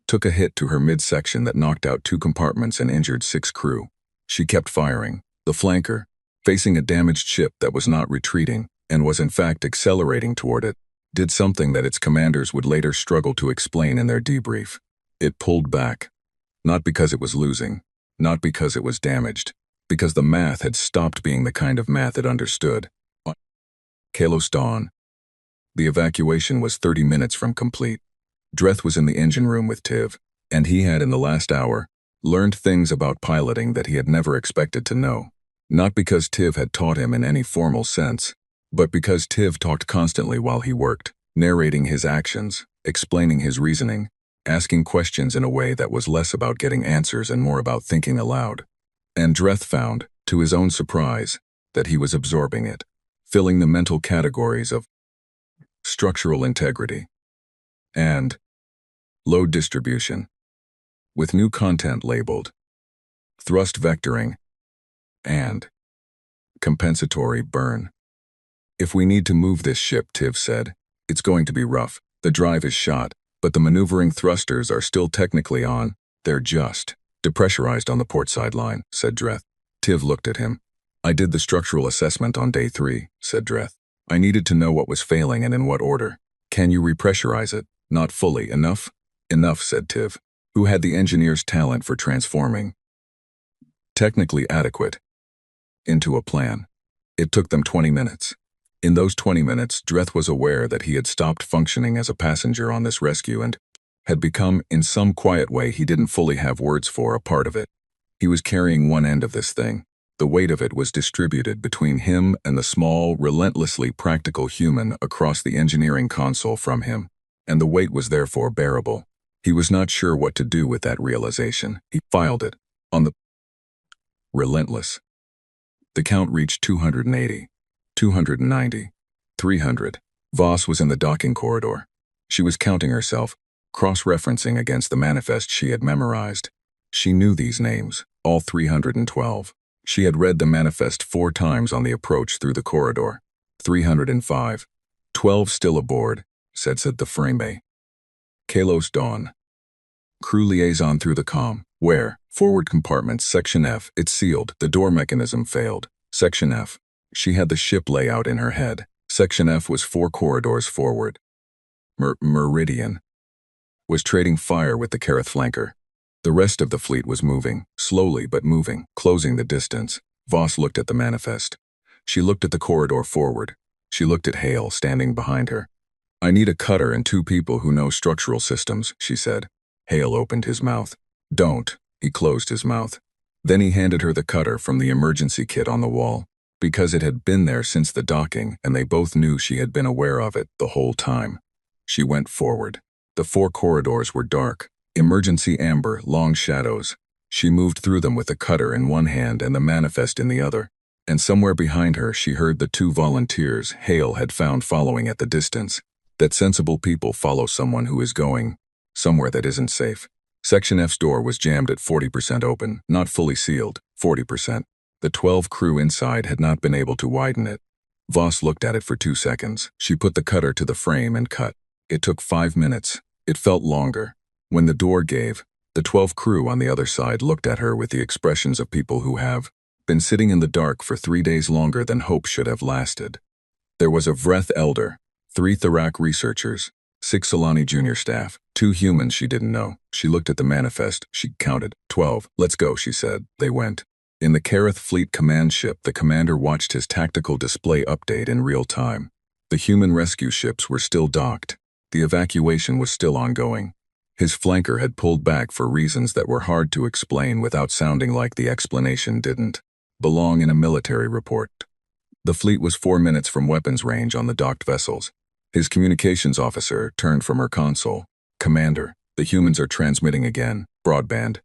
took a hit to her midsection that knocked out 2 compartments and injured 6 crew. She kept firing. The flanker, facing a damaged ship that was not retreating, and was in fact accelerating toward it, did something that its commanders would later struggle to explain in their debrief. It pulled back. Not because it was losing, not because it was damaged, because the math had stopped being the kind of math it understood. Kalos Dawn. The evacuation was 30 minutes from complete. Dreth was in the engine room with Tiv, and he had in the last hour learned things about piloting that he had never expected to know. Not because Tiv had taught him in any formal sense, but because Tiv talked constantly while he worked, narrating his actions, explaining his reasoning, asking questions in a way that was less about getting answers and more about thinking aloud. And Dreth found, to his own surprise, that he was absorbing it, filling the mental categories of structural integrity and load distribution, with new content labeled thrust vectoring and compensatory burn. If we need to move this ship, Tiv said, it's going to be rough. The drive is shot, but the maneuvering thrusters are still technically on. They're just depressurized on the port side line, said Dreth. Tiv looked at him. I did the structural assessment on day 3, said Dreth. I needed to know what was failing and in what order. Can you repressurize it? Not fully. Enough? Enough, said Tiv, who had the engineer's talent for transforming technically adequate into a plan. It took them 20 minutes. In those 20 minutes, Dreth was aware that he had stopped functioning as a passenger on this rescue and had become, in some quiet way he didn't fully have words for, a part of it. He was carrying one end of this thing. The weight of it was distributed between him and the small, relentlessly practical human across the engineering console from him, and the weight was therefore bearable. He was not sure what to do with that realization. He filed it on the relentless. The count reached 280. 290, 300. Voss was in the docking corridor. She was counting herself, cross-referencing against the manifest she had memorized. She knew these names, all 312. She had read the manifest 4 times on the approach through the corridor. 305. 12 still aboard, said the framebay. Kalos Dawn. Crew liaison through the comm. Where? Forward compartments, Section F. It's sealed. The door mechanism failed. Section F. She had the ship layout in her head. Section F was 4 corridors forward. Meridian was trading fire with the Kareth flanker. The rest of the fleet was moving, slowly but moving, closing the distance. Voss looked at the manifest. She looked at the corridor forward. She looked at Hale standing behind her. I need a cutter and 2 people who know structural systems, she said. Hale opened his mouth. Don't. He closed his mouth. Then he handed her the cutter from the emergency kit on the wall. Because it had been there since the docking, and they both knew she had been aware of it the whole time. She went forward. The 4 corridors were dark, emergency amber, long shadows. She moved through them with the cutter in one hand and the manifest in the other, And somewhere behind her she heard the two volunteers Hale had found following at the distance. That sensible people follow someone who is going somewhere that isn't safe. Section F's door was jammed at 40% open, not fully sealed, 40%. The 12 crew inside had not been able to widen it. Voss looked at it for 2 seconds. She put the cutter to the frame and cut. It took 5 minutes. It felt longer. When the door gave, the 12 crew on the other side looked at her with the expressions of people who have been sitting in the dark for 3 days longer than hope should have lasted. There was a Vreth elder, 3 Thorak researchers, 6 Solani junior staff, 2 humans she didn't know. She looked at the manifest. She counted. 12. Let's go, she said. They went. In the Kareth Fleet command ship, the commander watched his tactical display update in real time. The human rescue ships were still docked. The evacuation was still ongoing. His flanker had pulled back for reasons that were hard to explain without sounding like the explanation didn't belong in a military report. The fleet was 4 minutes from weapons range on the docked vessels. His communications officer turned from her console. Commander, the humans are transmitting again. Broadband.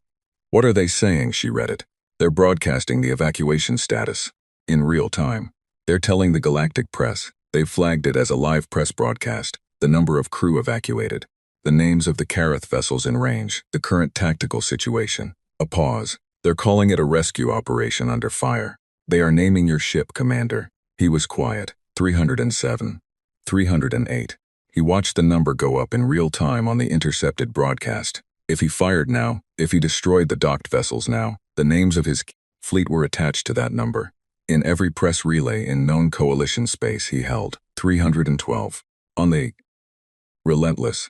What are they saying? She read it. They're broadcasting the evacuation status. In real time. They're telling the galactic press. They've flagged it as a live press broadcast. The number of crew evacuated. The names of the Kareth vessels in range. The current tactical situation. A pause. They're calling it a rescue operation under fire. They are naming your ship, Commander. He was quiet. 307. 308. He watched the number go up in real time on the intercepted broadcast. If he fired now, if he destroyed the docked vessels now, the names of his fleet were attached to that number. In every press relay in known coalition space he held 312. On the Relentless.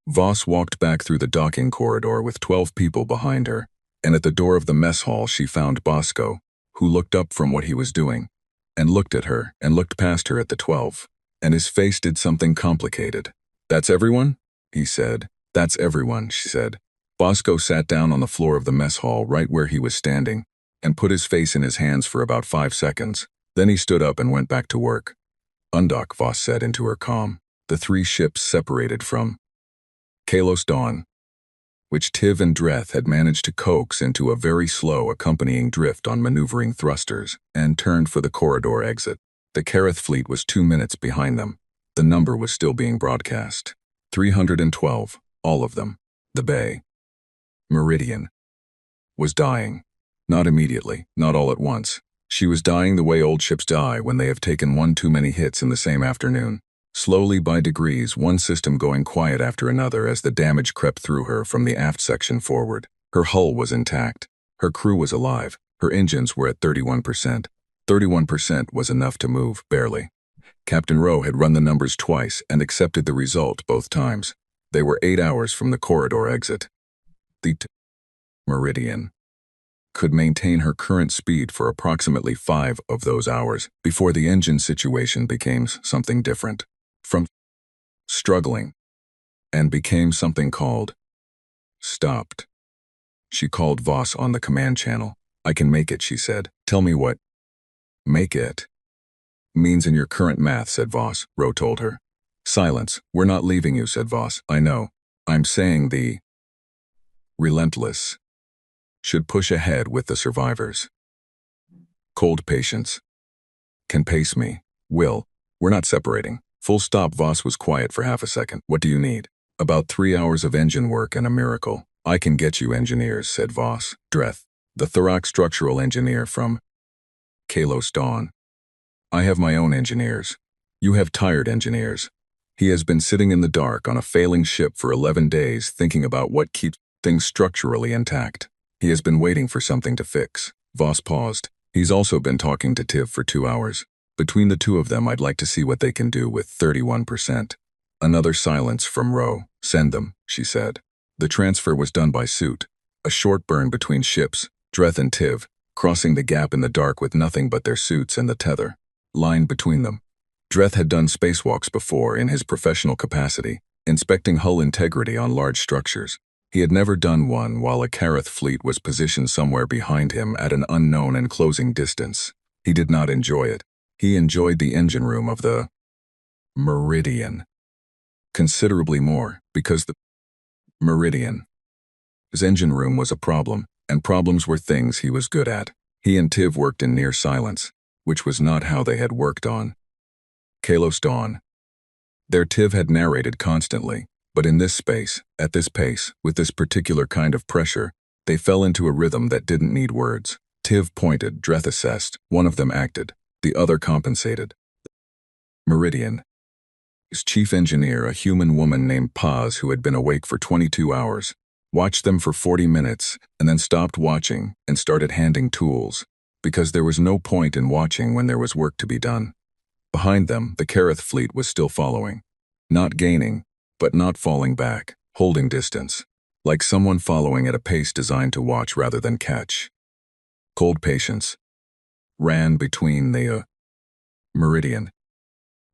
Voss walked back through the docking corridor with 12 people behind her, and at the door of the mess hall she found Bosco, who looked up from what he was doing, and looked at her, and looked past her at the 12, and his face did something complicated. That's everyone? He said. That's everyone, she said. Bosco sat down on the floor of the mess hall right where he was standing, and put his face in his hands for about 5 seconds. Then he stood up and went back to work. Undock, Voss said into her comm. The 3 ships separated from Kalos Dawn, which Tiv and Dreth had managed to coax into a very slow accompanying drift on maneuvering thrusters, and turned for the corridor exit. The Kareth fleet was 2 minutes behind them. The number was still being broadcast. 312, all of them. The bay. Meridian. Was dying. Not immediately, not all at once. She was dying the way old ships die when they have taken 1 too many hits in the same afternoon. Slowly by degrees, one system going quiet after another as the damage crept through her from the aft section forward. Her hull was intact. Her crew was alive. Her engines were at 31%. 31% was enough to move, barely. Captain Rowe had run the numbers twice and accepted the result both times. They were 8 hours from the corridor exit. The Meridian could maintain her current speed for approximately 5 of those hours before the engine situation became something different. From struggling, and became something called stopped. She called Voss on the command channel. I can make it, she said. Tell me what make it means in your current math, said Voss. Rowe told her. Silence. We're not leaving you, said Voss. I know. I'm saying the Relentless should push ahead with the survivors. Cold patience. Can pace me. Will. We're not separating. Full stop. Voss was quiet for half a second. What do you need? About 3 hours of engine work and a miracle. I can get you engineers, said Voss. Dreth, the Thorak structural engineer from Kalos Dawn. I have my own engineers. You have tired engineers. He has been sitting in the dark on a failing ship for 11 days thinking about what keeps things structurally intact. He has been waiting for something to fix. Voss paused. He's also been talking to Tiv for 2 hours. Between the 2 of them, I'd like to see what they can do with 31%. Another silence from Rowe. Send them, she said. The transfer was done by suit. A short burn between ships, Dreth and Tiv, crossing the gap in the dark with nothing but their suits and the tether line between them. Dreth had done spacewalks before in his professional capacity, inspecting hull integrity on large structures. He had never done one while a Kareth fleet was positioned somewhere behind him at an unknown and closing distance. He did not enjoy it. He enjoyed the engine room of the Meridian considerably more because the Meridian's engine room was a problem, and problems were things he was good at. He and Tiv worked in near silence, which was not how they had worked on Kalos Dawn. Their Tiv had narrated constantly, but in this space, at this pace, with this particular kind of pressure, they fell into a rhythm that didn't need words. Tiv pointed, Dreth assessed, one of them acted, the other compensated. Meridian. His chief engineer, a human woman named Paz who had been awake for 22 hours, watched them for 40 minutes and then stopped watching and started handing tools, because there was no point in watching when there was work to be done. Behind them, the Kareth fleet was still following. Not gaining, but not falling back, holding distance, like someone following at a pace designed to watch rather than catch. Cold patience ran between the Meridian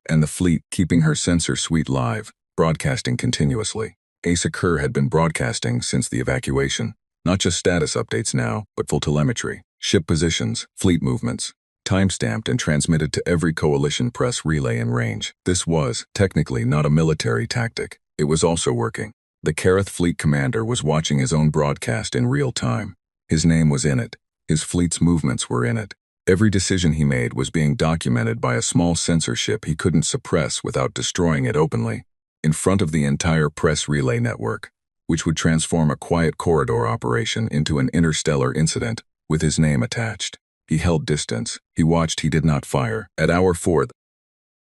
and the fleet, keeping her sensor suite live, broadcasting continuously. Asa Kerr had been broadcasting since the evacuation, not just status updates now, but full telemetry, ship positions, fleet movements, time-stamped and transmitted to every coalition press relay in range. This was, technically, not a military tactic. It was also working. The Kareth fleet commander was watching his own broadcast in real time. His name was in it. His fleet's movements were in it. Every decision he made was being documented by a small censorship he couldn't suppress without destroying it openly, in front of the entire press relay network, which would transform a quiet corridor operation into an interstellar incident with his name attached. He held distance. He watched. He did not fire. At hour 4, the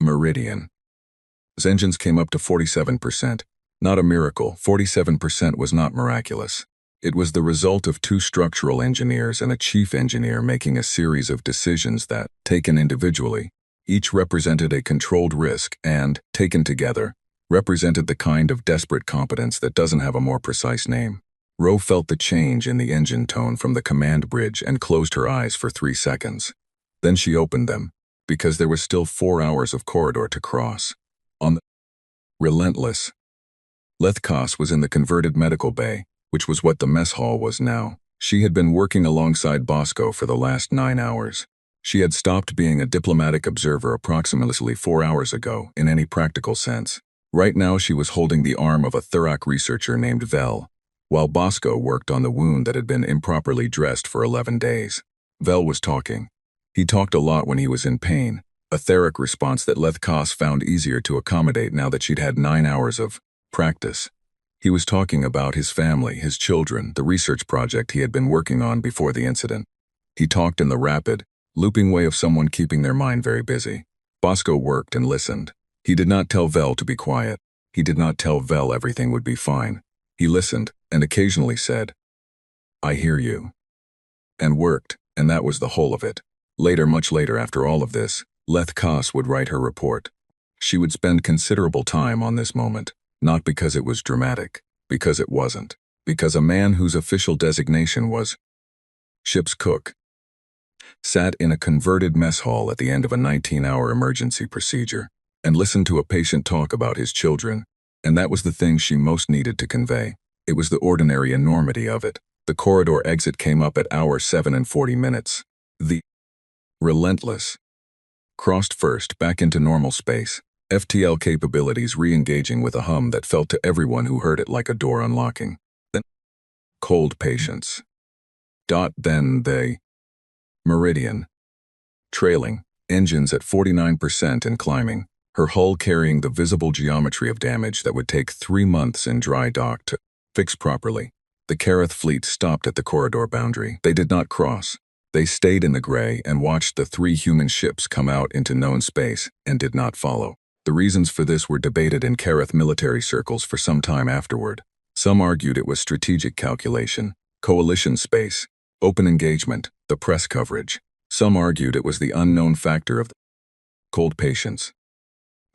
Meridian. His engines came up to 47%. Not a miracle. 47% was not miraculous. It was the result of 2 structural engineers and a chief engineer making a series of decisions that, taken individually, each represented a controlled risk and, taken together, represented the kind of desperate competence that doesn't have a more precise name. Ro felt the change in the engine tone from the command bridge and closed her eyes for 3 seconds. Then she opened them, because there was still 4 hours of corridor to cross. On the relentless. Lethkos was in the converted medical bay, which was what the mess hall was now. She had been working alongside Bosco for the last 9 hours. She had stopped being a diplomatic observer approximately 4 hours ago, in any practical sense. Right now she was holding the arm of a Thurak researcher named Vel, while Bosco worked on the wound that had been improperly dressed for 11 days. Vel was talking. He talked a lot when he was in pain, a Thurak response that Lethkos found easier to accommodate now that she'd had 9 hours of practice. He was talking about his family, his children, the research project he had been working on before the incident. He talked in the rapid, looping way of someone keeping their mind very busy. Bosco worked and listened. He did not tell Vel to be quiet. He did not tell Vel everything would be fine. He listened, and occasionally said, "I hear you," and worked, and that was the whole of it. Later, much later after all of this, Lethkos would write her report. She would spend considerable time on this moment, not because it was dramatic, because it wasn't, because a man whose official designation was ship's cook sat in a converted mess hall at the end of a 19-hour emergency procedure and listened to a patient talk about his children, and that was the thing she most needed to convey. It was the ordinary enormity of it. The corridor exit came up at hour 7 and 40 minutes. The relentless crossed first back into normal space, FTL capabilities re-engaging with a hum that felt to everyone who heard it like a door unlocking. Then cold patience. Then they Meridian. Trailing, engines at 49% and climbing, her hull carrying the visible geometry of damage that would take 3 months in dry dock to fix properly. The Kareth fleet stopped at the corridor boundary. They did not cross. They stayed in the gray and watched the 3 human ships come out into known space and did not follow. The reasons for this were debated in Kareth military circles for some time afterward. Some argued it was strategic calculation, coalition space, open engagement, the press coverage. Some argued it was the unknown factor of the cold patience.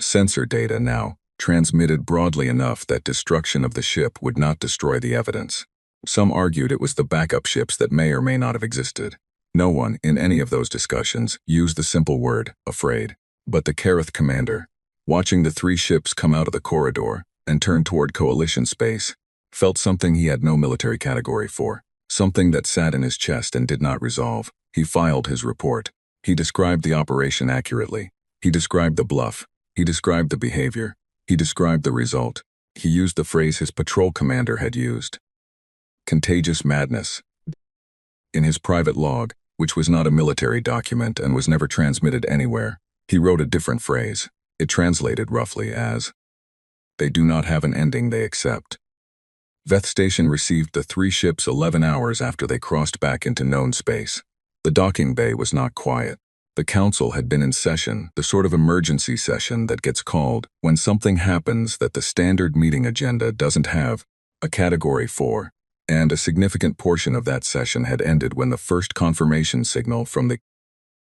Sensor data now transmitted broadly enough that destruction of the ship would not destroy the evidence. Some argued it was the backup ships that may or may not have existed. No one, in any of those discussions, used the simple word, afraid. But the Kareth commander, watching the 3 ships come out of the corridor and turn toward coalition space, felt something he had no military category for, something that sat in his chest and did not resolve. He filed his report. He described the operation accurately. He described the bluff. He described the behavior. He described the result. He used the phrase his patrol commander had used. Contagious madness. In his private log, which was not a military document and was never transmitted anywhere. He wrote a different phrase. It translated roughly as, "They do not have an ending they accept." Veth Station received the 3 ships 11 hours after they crossed back into known space. The docking bay was not quiet. The council had been in session, the sort of emergency session that gets called when something happens that the standard meeting agenda doesn't have a category for, and a significant portion of that session had ended when the first confirmation signal from the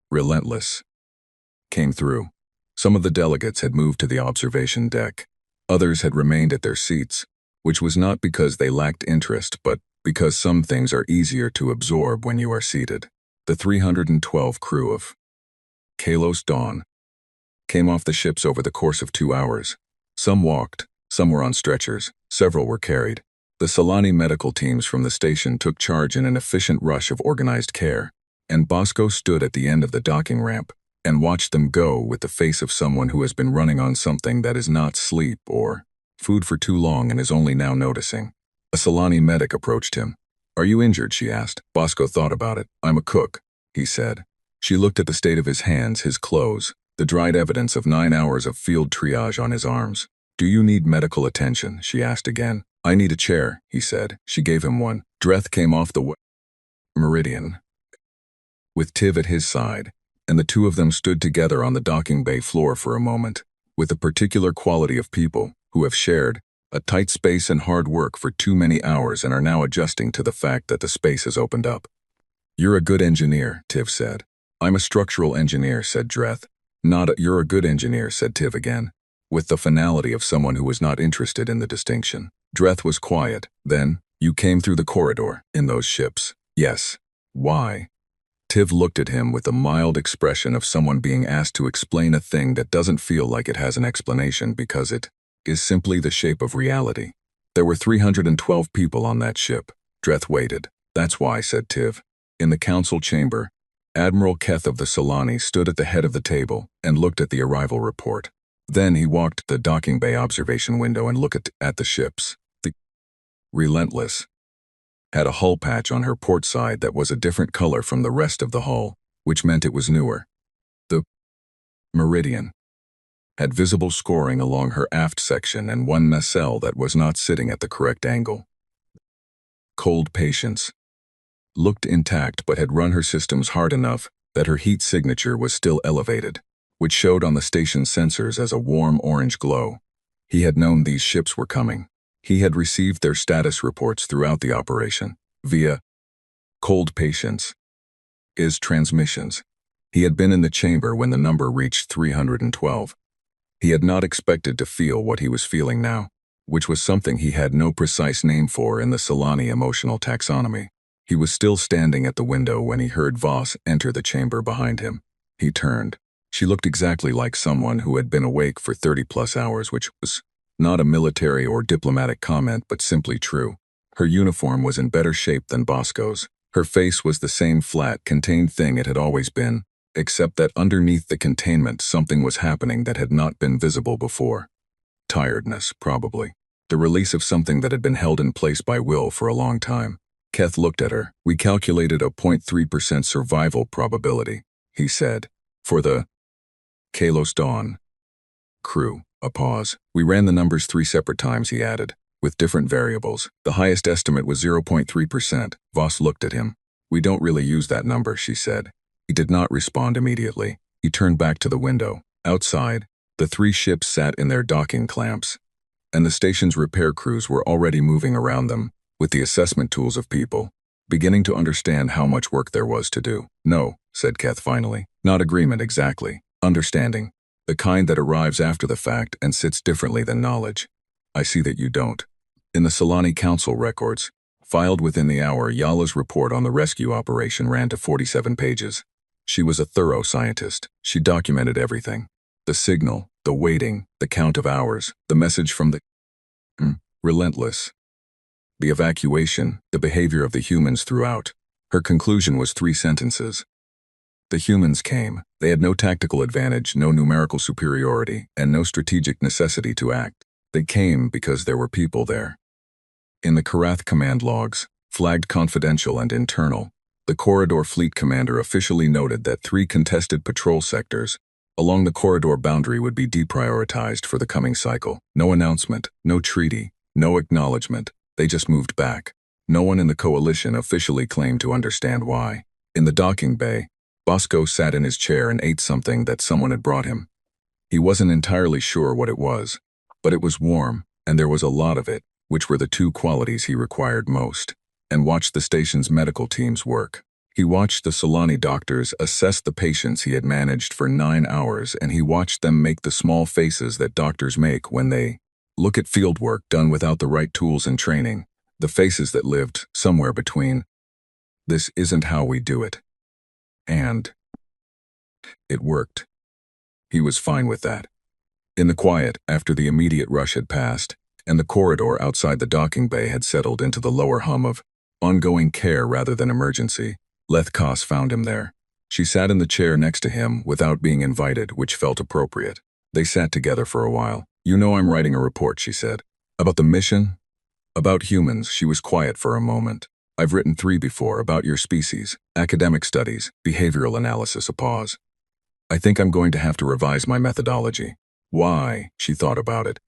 Relentless came through. Some of the delegates had moved to the observation deck. Others had remained at their seats, which was not because they lacked interest, but because some things are easier to absorb when you are seated. The 312 crew of Kalos Dawn came off the ships over the course of 2 hours. Some walked, some were on stretchers, several were carried. The Solani medical teams from the station took charge in an efficient rush of organized care, and Bosco stood at the end of the docking ramp and watched them go with the face of someone who has been running on something that is not sleep or food for too long and is only now noticing. A Solani medic approached him. "Are you injured?" she asked. Bosco thought about it. "I'm a cook," he said. She looked at the state of his hands, his clothes, the dried evidence of 9 hours of field triage on his arms. "Do you need medical attention?" she asked again. "I need a chair," he said. She gave him one. Dreth came off the Meridian with Tiv at his side, and the two of them stood together on the docking bay floor for a moment, with the particular quality of people who have shared a tight space and hard work for too many hours and are now adjusting to the fact that the space has opened up. "You're a good engineer," Tiv said. "I'm a structural engineer," said Dreth. You're a good engineer," said Tiv again, with the finality of someone who was not interested in the distinction. Dreth was quiet. Then, "You came through the corridor, in those ships." "Yes." "Why?" Tiv looked at him with a mild expression of someone being asked to explain a thing that doesn't feel like it has an explanation because it is simply the shape of reality. "There were 312 people on that ship." Dreth waited. "That's why," said Tiv. In the council chamber, Admiral Keth of the Solani stood at the head of the table and looked at the arrival report. Then he walked to the docking bay observation window and looked at the ships. The Relentless had a hull patch on her port side that was a different color from the rest of the hull, which meant it was newer. The Meridian had visible scoring along her aft section and one nacelle that was not sitting at the correct angle. Cold Patience looked intact but had run her systems hard enough that her heat signature was still elevated, which showed on the station's sensors as a warm orange glow. He had known these ships were coming. He had received their status reports throughout the operation, via Cold Patience transmissions. He had been in the chamber when the number reached 312. He had not expected to feel what he was feeling now, which was something he had no precise name for in the Solani emotional taxonomy. He was still standing at the window when he heard Voss enter the chamber behind him. He turned. She looked exactly like someone who had been awake for 30-plus hours, which was not a military or diplomatic comment, but simply true. Her uniform was in better shape than Bosco's. Her face was the same flat, contained thing it had always been, except that underneath the containment something was happening that had not been visible before. Tiredness, probably. The release of something that had been held in place by will for a long time. Keth looked at her. "We calculated a 0.3% survival probability," he said, "for the Kalos Dawn crew." A pause. "We ran the numbers 3 separate times," he added, "with different variables. The highest estimate was 0.3%. Voss looked at him. "We don't really use that number," she said. He did not respond immediately. He turned back to the window. Outside, the 3 ships sat in their docking clamps, and the station's repair crews were already moving around them, with the assessment tools of people, beginning to understand how much work there was to do. "No," said Keth finally. "Not agreement exactly. Understanding. The kind that arrives after the fact and sits differently than knowledge. I see that you don't." In the Solani Council records, filed within the hour, Yala's report on the rescue operation ran to 47 pages. She was a thorough scientist. She documented everything. The signal, the waiting, the count of hours, the message from the Relentless, the evacuation, the behavior of the humans throughout. Her conclusion was 3 sentences. The humans came. They had no tactical advantage, no numerical superiority, and no strategic necessity to act. They came because there were people there. In the Karath command logs, flagged confidential and internal, The corridor fleet commander officially noted that 3 contested patrol sectors along the corridor boundary would be deprioritized for the coming cycle. No announcement, no treaty, no acknowledgement. They just moved back. No one in the coalition officially claimed to understand why. In the docking bay, Bosco sat in his chair and ate something that someone had brought him. He wasn't entirely sure what it was, but it was warm, and there was a lot of it, which were the 2 qualities he required most, and watched the station's medical teams work. He watched the Solani doctors assess the patients he had managed for 9 hours, and he watched them make the small faces that doctors make when they look at field work done without the right tools and training, the faces that lived somewhere between, "This isn't how we do it," and it worked. He was fine with that. In the quiet, after the immediate rush had passed, and the corridor outside the docking bay had settled into the lower hum of ongoing care rather than emergency, Lethkos found him there. She sat in the chair next to him without being invited, which felt appropriate. They sat together for a while. "You know I'm writing a report," she said. "About the mission?" "About humans." She was quiet for a moment. "I've written 3 before, about your species, academic studies, behavioral analysis." A pause. "I think I'm going to have to revise my methodology." "Why?" She thought about it.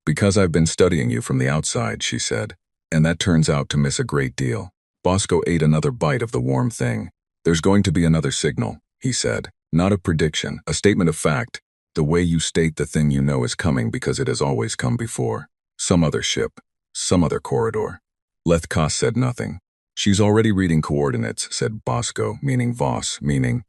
"Because I've been studying you from the outside," she said, "and that turns out to miss a great deal." Bosco ate another bite of the warm thing. "There's going to be another signal," he said. "Not a prediction, a statement of fact. The way you state the thing you know is coming because it has always come before. Some other ship, some other corridor." Lethkos said nothing. "She's already reading coordinates," said Bosco, meaning Voss, meaning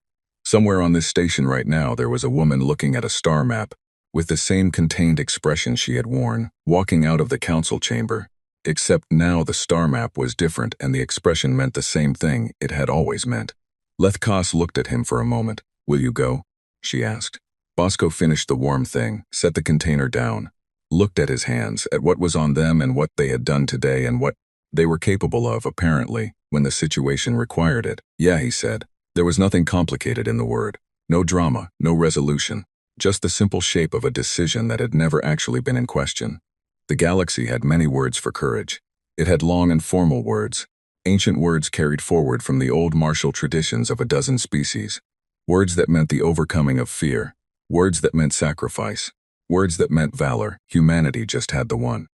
somewhere on this station right now there was a woman looking at a star map with the same contained expression she had worn, walking out of the council chamber. Except now the star map was different and the expression meant the same thing it had always meant. Lethkos looked at him for a moment. "Will you go?" she asked. Bosco finished the warm thing, set the container down, looked at his hands, at what was on them and what they had done today and what they were capable of, apparently, when the situation required it. "Yeah," he said. There was nothing complicated in the word. No drama, no resolution. Just the simple shape of a decision that had never actually been in question. The galaxy had many words for courage. It had long and formal words, ancient words carried forward from the old martial traditions of a dozen species. Words that meant the overcoming of fear. Words that meant sacrifice. Words that meant valor. Humanity just had the one.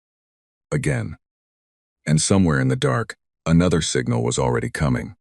Again. And somewhere in the dark, another signal was already coming.